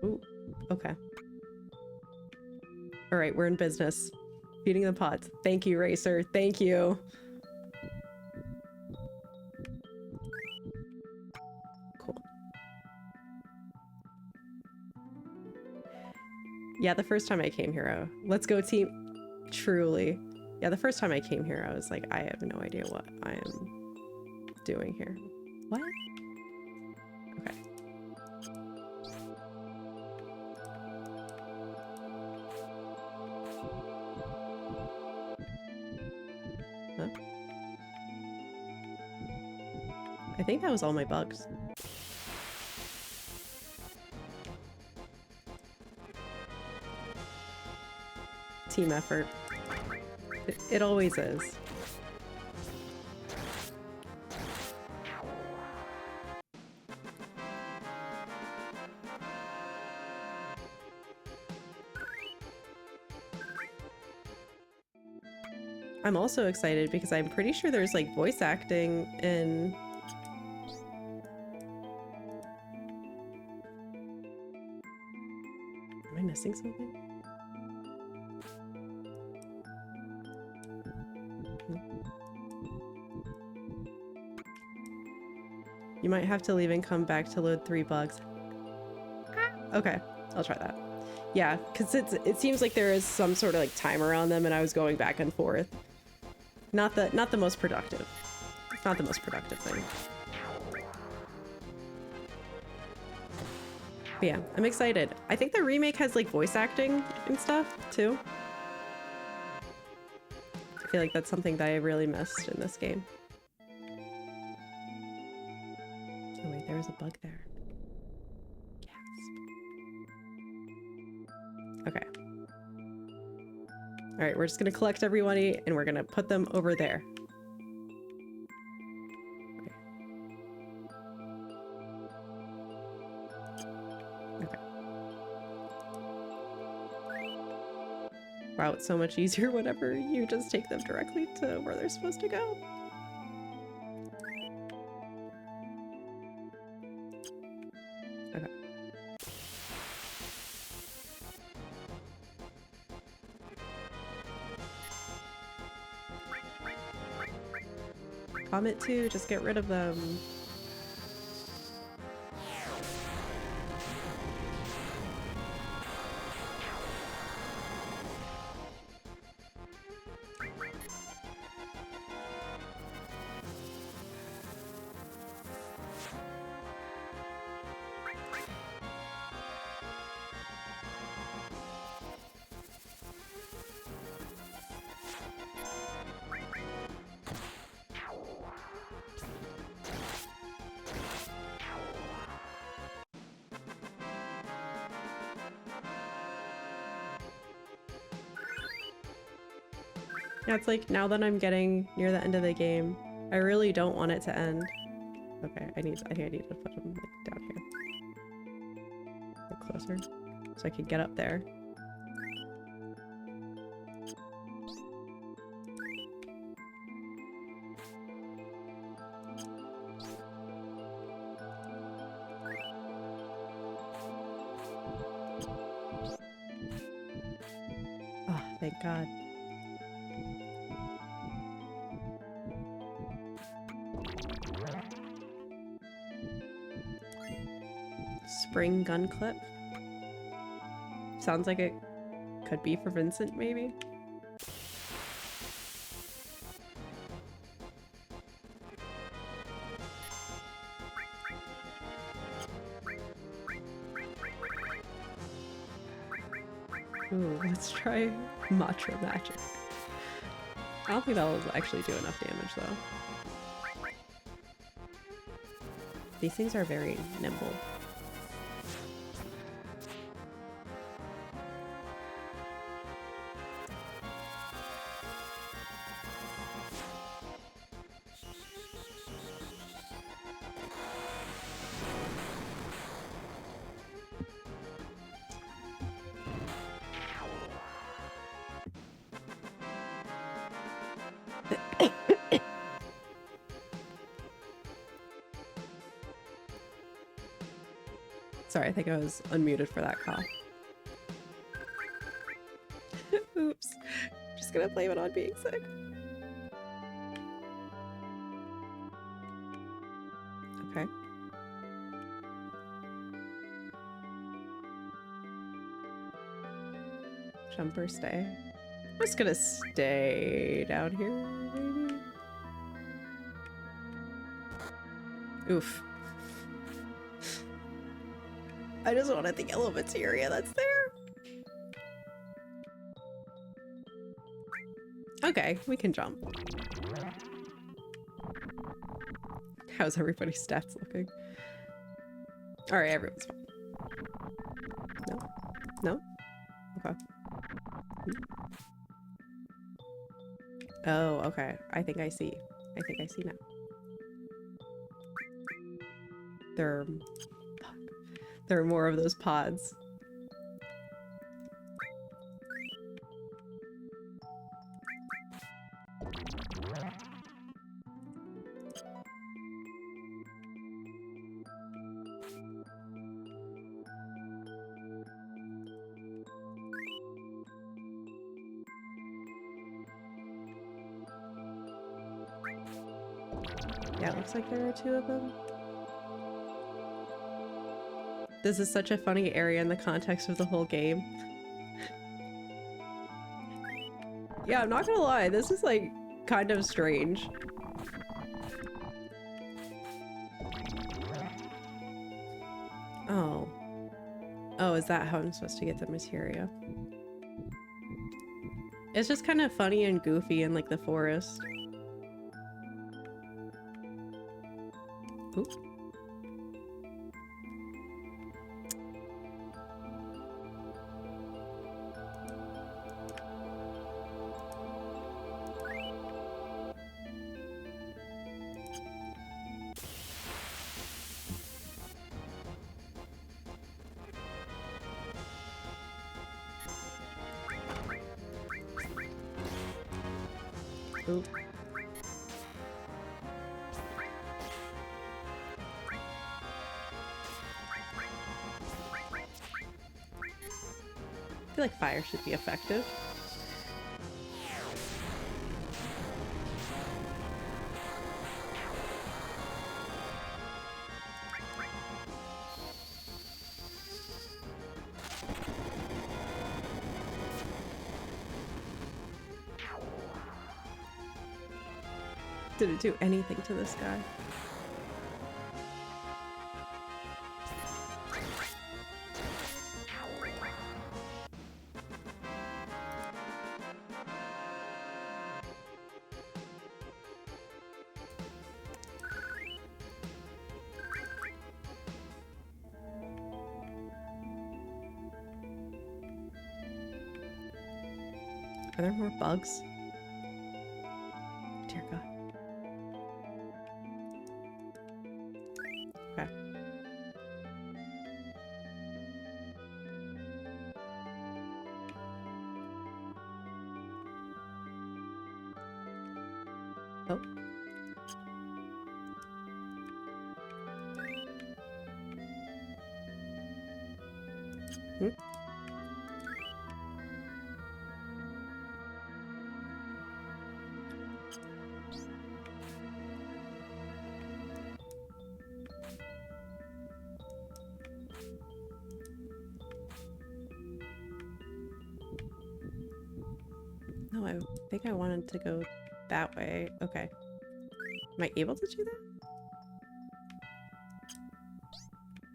Ooh, okay. All right, we're in business. Feeding the pots. Thank you, Racer. Thank you. Cool. Yeah, the first time I came here, let's go team. Truly. Yeah, the first time I came here, I was like, I have no idea what I am doing here. What? Okay. Huh? I think that was all my bugs. Team effort. It always is. I'm also excited because I'm pretty sure there's like voice acting in... Am I missing something? You might have to leave and come back to load 3 bugs. Okay, I'll try that. Yeah, because it seems like there is some sort of like timer on them and I was going back and forth. Not the most productive. It's not the most productive thing. But yeah, I'm excited. I think the remake has like voice acting and stuff too. I feel like that's something that I really missed in this game. Oh wait, there was a bug there. Yes. Okay. All right, we're just gonna collect everybody and we're gonna put them over there. Okay. Wow, it's so much easier whenever you just take them directly to where they're supposed to go. Okay. Comet 2, just get rid of them. Yeah, it's like now that I'm getting near the end of the game, I really don't want it to end. Okay, I think I need to put him like down here. Like closer. So I can get up there. Oh, thank God. Spring gun clip. Sounds like it could be for Vincent, maybe? Ooh, let's try Matcha Magic. I don't think that will actually do enough damage, though. These things are very nimble. Sorry, I think I was unmuted for that cough. Oops. Just gonna blame it on being sick. Okay. Jump or stay? I'm just gonna stay down here, maybe? Oof. I just wanted the yellow materia that's there. Okay, we can jump. How's everybody's stats looking? Alright, everyone's fine. No? No? Okay. Oh, okay. I think I see. I think I see now. There are more of those pods. Yeah, it looks like there are two of them. This is such a funny area in the context of the whole game. Yeah, I'm not gonna lie, this is like kind of strange. Oh. Oh, is that how I'm supposed to get the materia? It's just kind of funny and goofy in like the forest. Oop. Oop. I feel like fire should be effective. Did it do anything to this guy? Are there more bugs? Oh. Hmm? No, I think I wanted to go that way. Okay. Am I able to do that?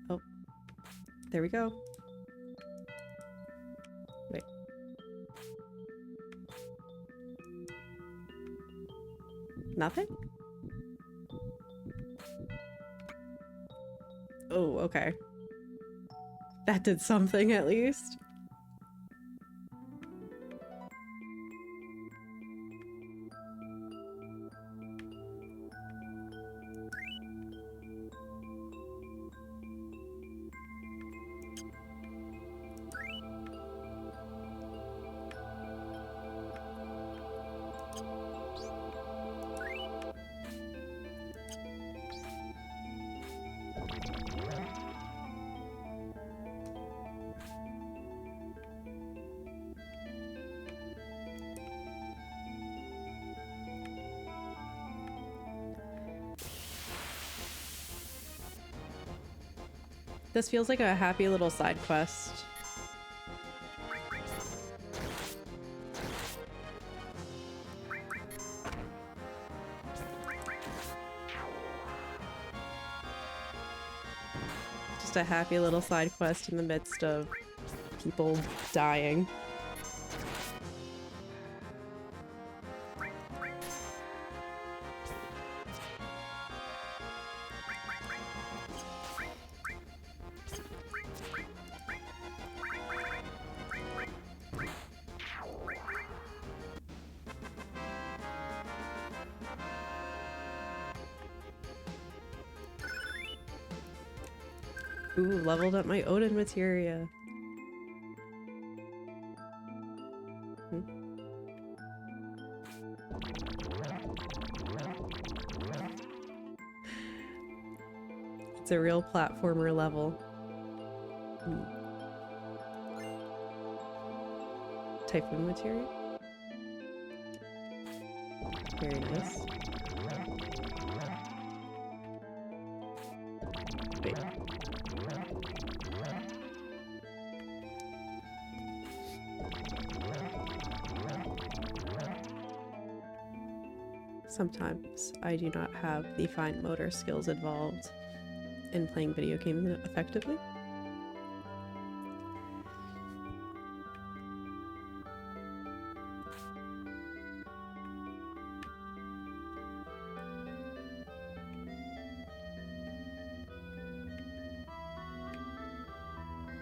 Oh. There we go. Wait. Nothing? Oh, okay. That did something at least. This feels like a happy little side quest. Just a happy little side quest in the midst of people dying. Ooh, leveled up my Odin materia. Hmm. It's a real platformer level. Hmm. Typhoon materia? Very nice. Wait. Sometimes I do not have the fine motor skills involved in playing video games effectively.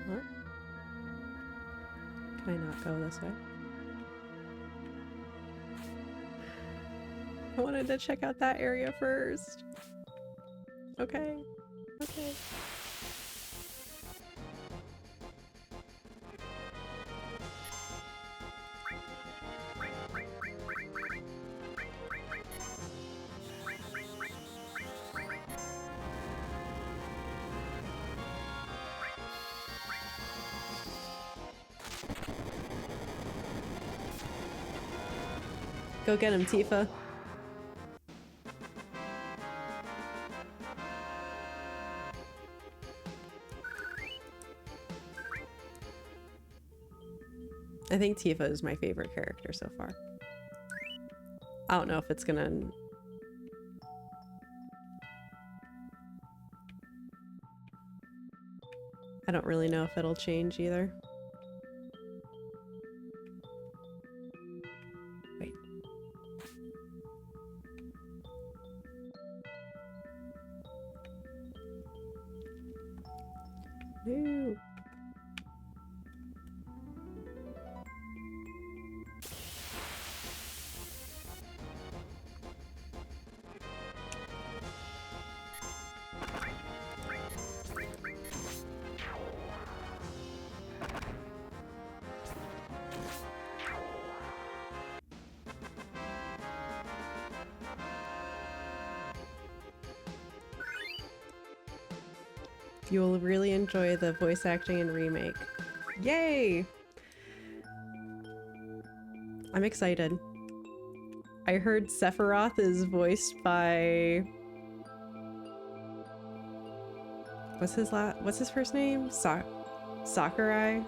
What? Can I not go this way? I wanted to check out that area first. Okay. Okay. Go get him, Tifa. I think Tifa is my favorite character so far. I don't know if it's gonna... I don't really know if it'll change either. Wait. Woo. You will really enjoy the voice acting and remake. Yay! I'm excited. I heard Sephiroth is voiced by... What's his first name? Sakurai?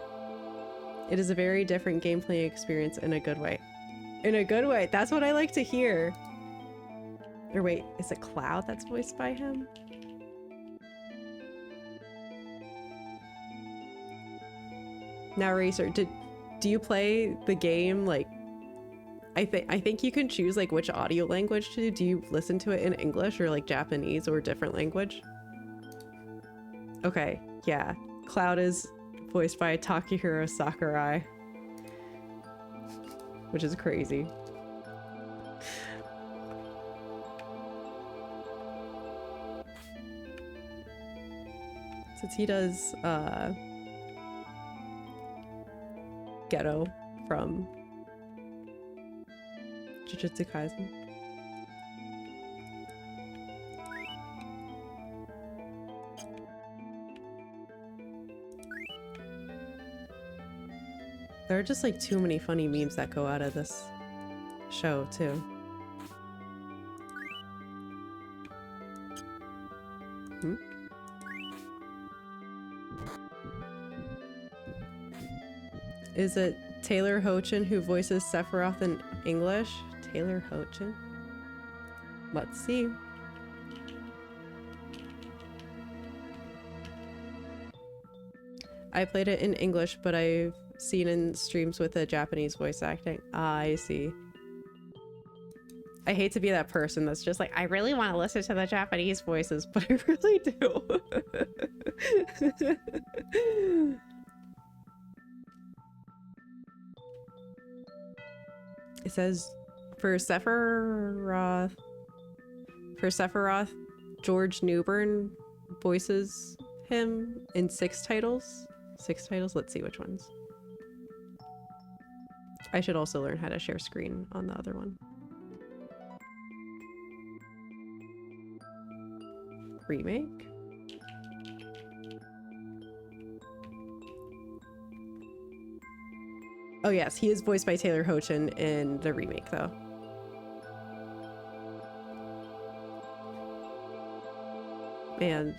It is a very different gameplay experience in a good way. In a good way. That's what I like to hear. Or wait, is it Cloud that's voiced by him? Now, Racer, do you play the game like... I think you can choose like which audio language to do. Do you listen to it in English or like Japanese or a different language? Okay, yeah. Cloud is voiced by Takahiro Sakurai. Which is crazy. Since he does Ghetto from Jujutsu Kaisen. There are just like too many funny memes that go out of this show too. Hmm? Is it Taylor Hoechlin who voices Sephiroth in English? Taylor Hoechlin? Let's see. I played it in English, but I've seen in streams with a Japanese voice acting. I see. I hate to be that person that's just like, I really want to listen to the Japanese voices, but I really do. It says for Sephiroth, George Newbern voices him in 6 titles. 6 titles? Let's see which ones. I should also learn how to share screen on the other one. Remake? Oh yes, he is voiced by Taylor Hoechlin in the remake though. And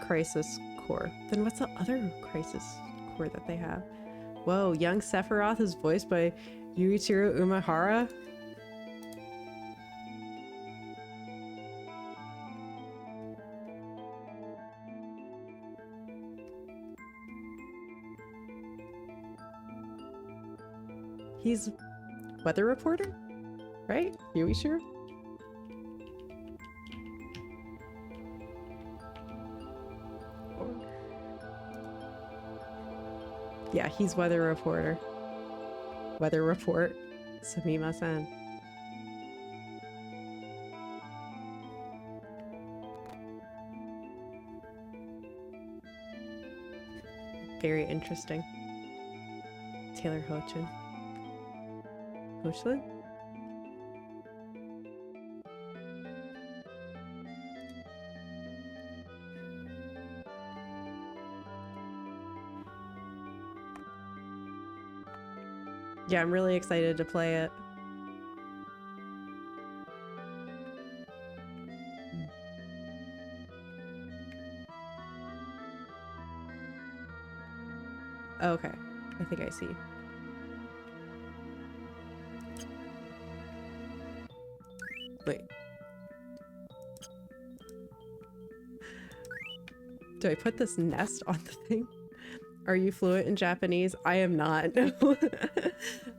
Crisis Core. Then what's the other Crisis Core that they have? Whoa, young Sephiroth is voiced by Yuichiro Umehara? He's weather reporter, right? Yuichiro? Yeah, he's weather reporter. Weather report. Sumimasen. Very interesting. Taylor Hoechlin. Hoechlin? Yeah, I'm really excited to play it. Okay, I think I see. Wait. Do I put this nest on the thing? Are you fluent in Japanese? I am not. No.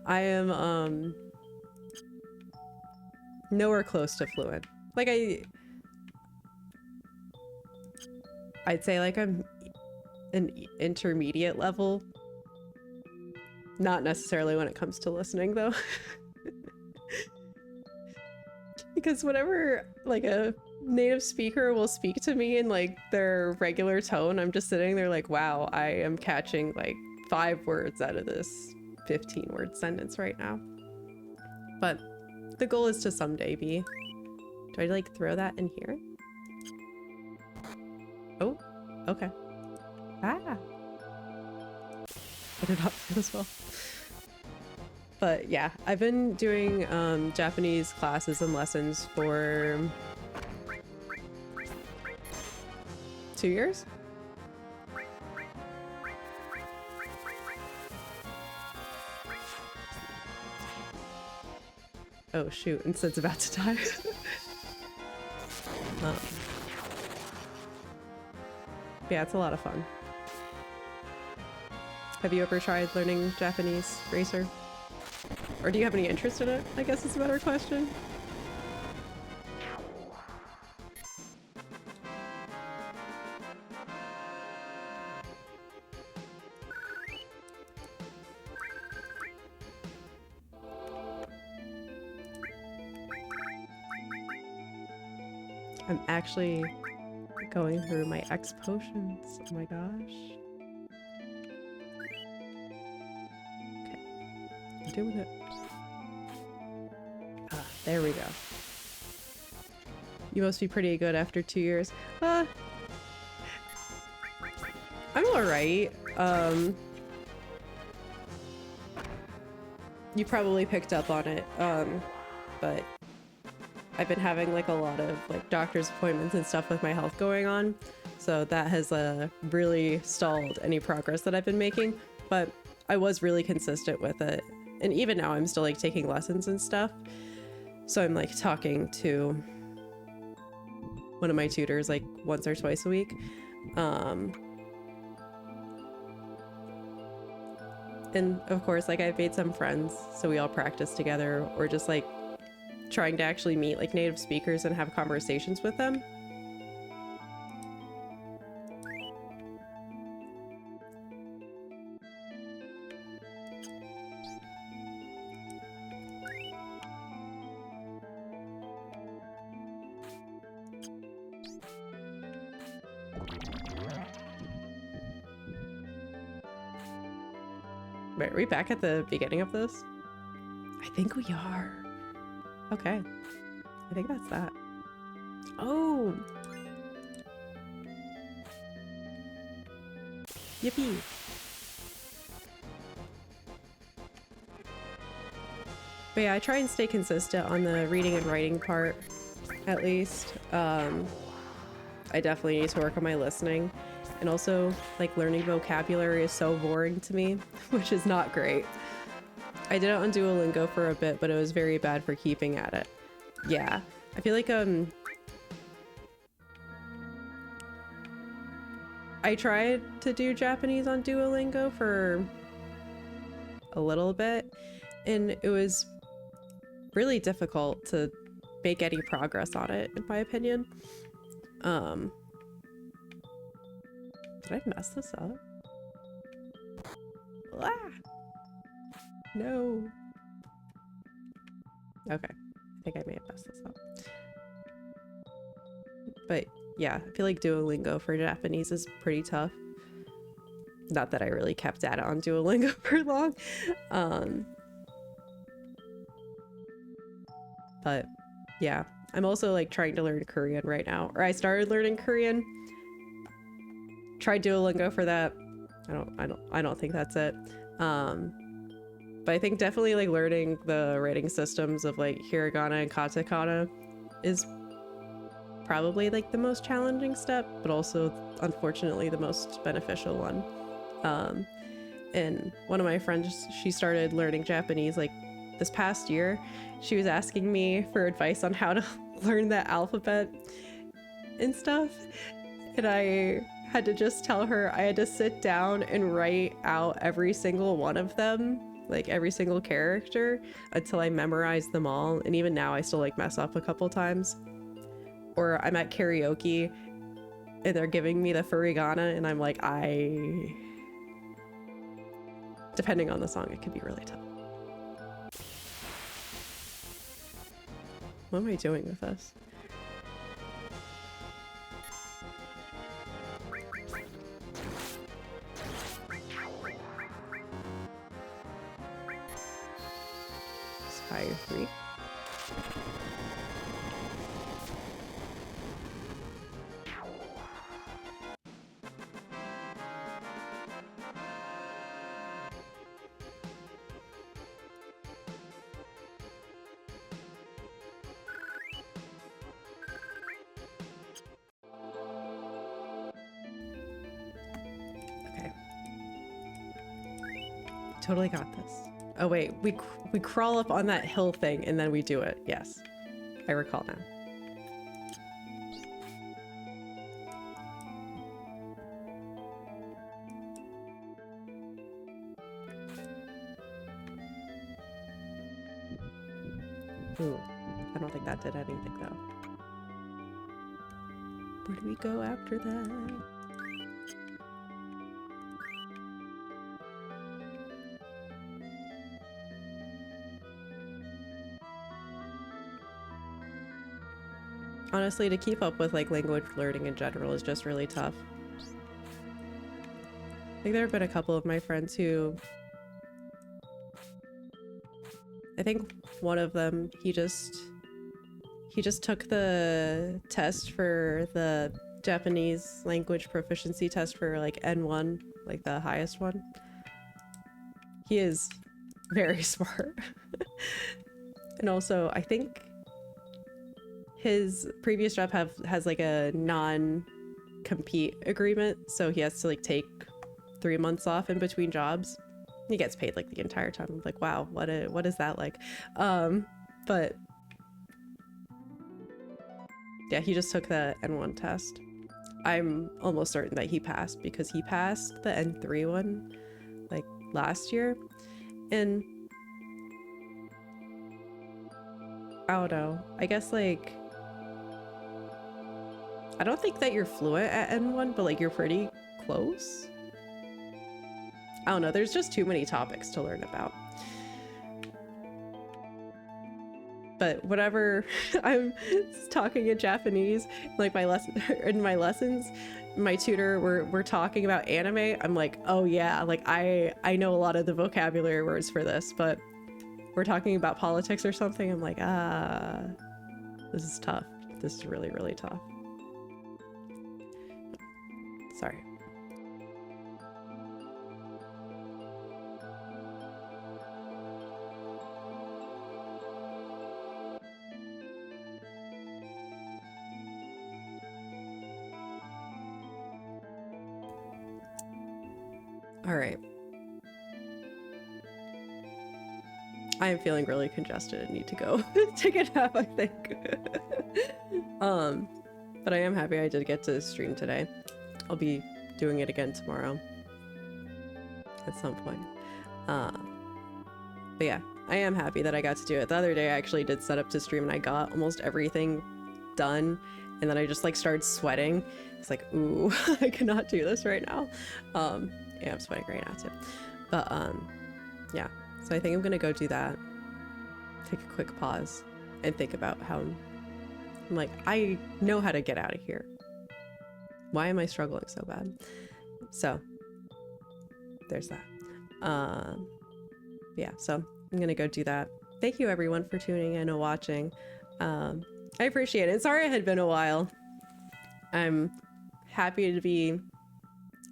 I am nowhere close to fluent. Like I'd say like I'm an intermediate level. Not necessarily when it comes to listening though. Because whenever like a native speaker will speak to me in like their regular tone, I'm just sitting there like, wow, I am catching like 5 words out of this 15-word sentence right now. But the goal is to someday be. Do I like throw that in here? Okay. Ah. I did not feel as well. But yeah, I've been doing Japanese classes and lessons for 2 years. Oh shoot, Instead's about to die. um, yeah, it's a lot of fun. Have you ever tried learning Japanese, Racer? Or do you have any interest in it? I guess is a better question. I'm actually going through my X potions. Oh my gosh. Okay, I'm doing it. Ah, there we go. You must be pretty good after 2 years. I'm alright. You probably picked up on it, but I've been having like a lot of like doctor's appointments and stuff with my health going on, so that has really stalled any progress that I've been making, but I was really consistent with it, and even now I'm still like taking lessons and stuff, so I'm like talking to one of my tutors like once or twice a week. And of course, like I've made some friends, so we all practice together, or just like trying to actually meet like native speakers and have conversations with them. Wait, are we back at the beginning of this? I think we are. Okay. I think that's that. Oh! Yippee! But yeah, I try and stay consistent on the reading and writing part, at least. I definitely need to work on my listening. And also, like, learning vocabulary is so boring to me, which is not great. I did it on Duolingo for a bit, but it was very bad for keeping at it. Yeah. I feel like, I tried to do Japanese on Duolingo for a little bit, and it was really difficult to make any progress on it, in my opinion. Did I mess this up? Ah! No. Okay. I think I may have messed this up. But yeah, I feel like Duolingo for Japanese is pretty tough. Not that I really kept at it on Duolingo for long. But yeah, I'm also like trying to learn Korean right now. Or I started learning Korean. Tried Duolingo for that. I don't think that's it. But I think definitely like learning the writing systems of like hiragana and katakana is probably like the most challenging step, but also unfortunately the most beneficial one. And one of my friends, she started learning Japanese like this past year. She was asking me for advice on how to learn the alphabet and stuff, and I had to just tell her I had to sit down and write out every single one of them, like every single character, until I memorized them all. And even now I still like mess up a couple times. Or I'm at karaoke and they're giving me the furigana and I'm like, depending on the song, it could be really tough. What am I doing with this? Fire 3. totally got this. Oh wait, we crawl up on that hill thing and then we do it. Yes, I recall now. Ooh, I don't think that did anything though. Where do we go after that? Honestly, to keep up with like language learning in general is just really tough. I think there have been a couple of my friends who, I think one of them, he just took the test for the Japanese language proficiency test for like N1, like the highest one. He is very smart. And also, I think his previous job has like a non-compete agreement, so he has to like take 3 months off in between jobs. He gets paid like the entire time. I'm like, wow, what is that like? But yeah, he just took the N1 test. I'm almost certain that he passed because he passed the N3 one like last year. And I don't know, I guess like, I don't think that you're fluent at N1, but like you're pretty close. I don't know, there's just too many topics to learn about. But whenever I'm talking in Japanese, like in my lessons, my tutor, we're talking about anime, I'm like, oh yeah, like I know a lot of the vocabulary words for this, but we're talking about politics or something, I'm like, this is tough. This is really, really tough. Sorry. All right. I am feeling really congested and need to go take a nap, I think. But I am happy I did get to stream today. I'll be doing it again tomorrow at some point. But yeah, I am happy that I got to do it. The other day I actually did set up to stream and I got almost everything done, and then I just like started sweating. It's like, ooh, I cannot do this right now. Yeah, I'm sweating right now too. But yeah, so I think I'm gonna go do that, take a quick pause and think about how I'm like, I know how to get out of here. Why am I struggling so bad? So there's that. Yeah, so I'm gonna go do that. Thank you everyone for tuning in and watching. I appreciate it. Sorry it had been a while. I'm happy to be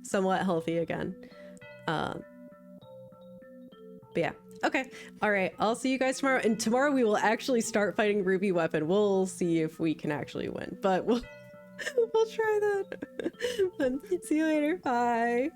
somewhat healthy again. But yeah, okay, all right, I'll see you guys tomorrow, and tomorrow we will actually start fighting Ruby Weapon. We'll see if we can actually win, but we'll try that. But see you later, bye.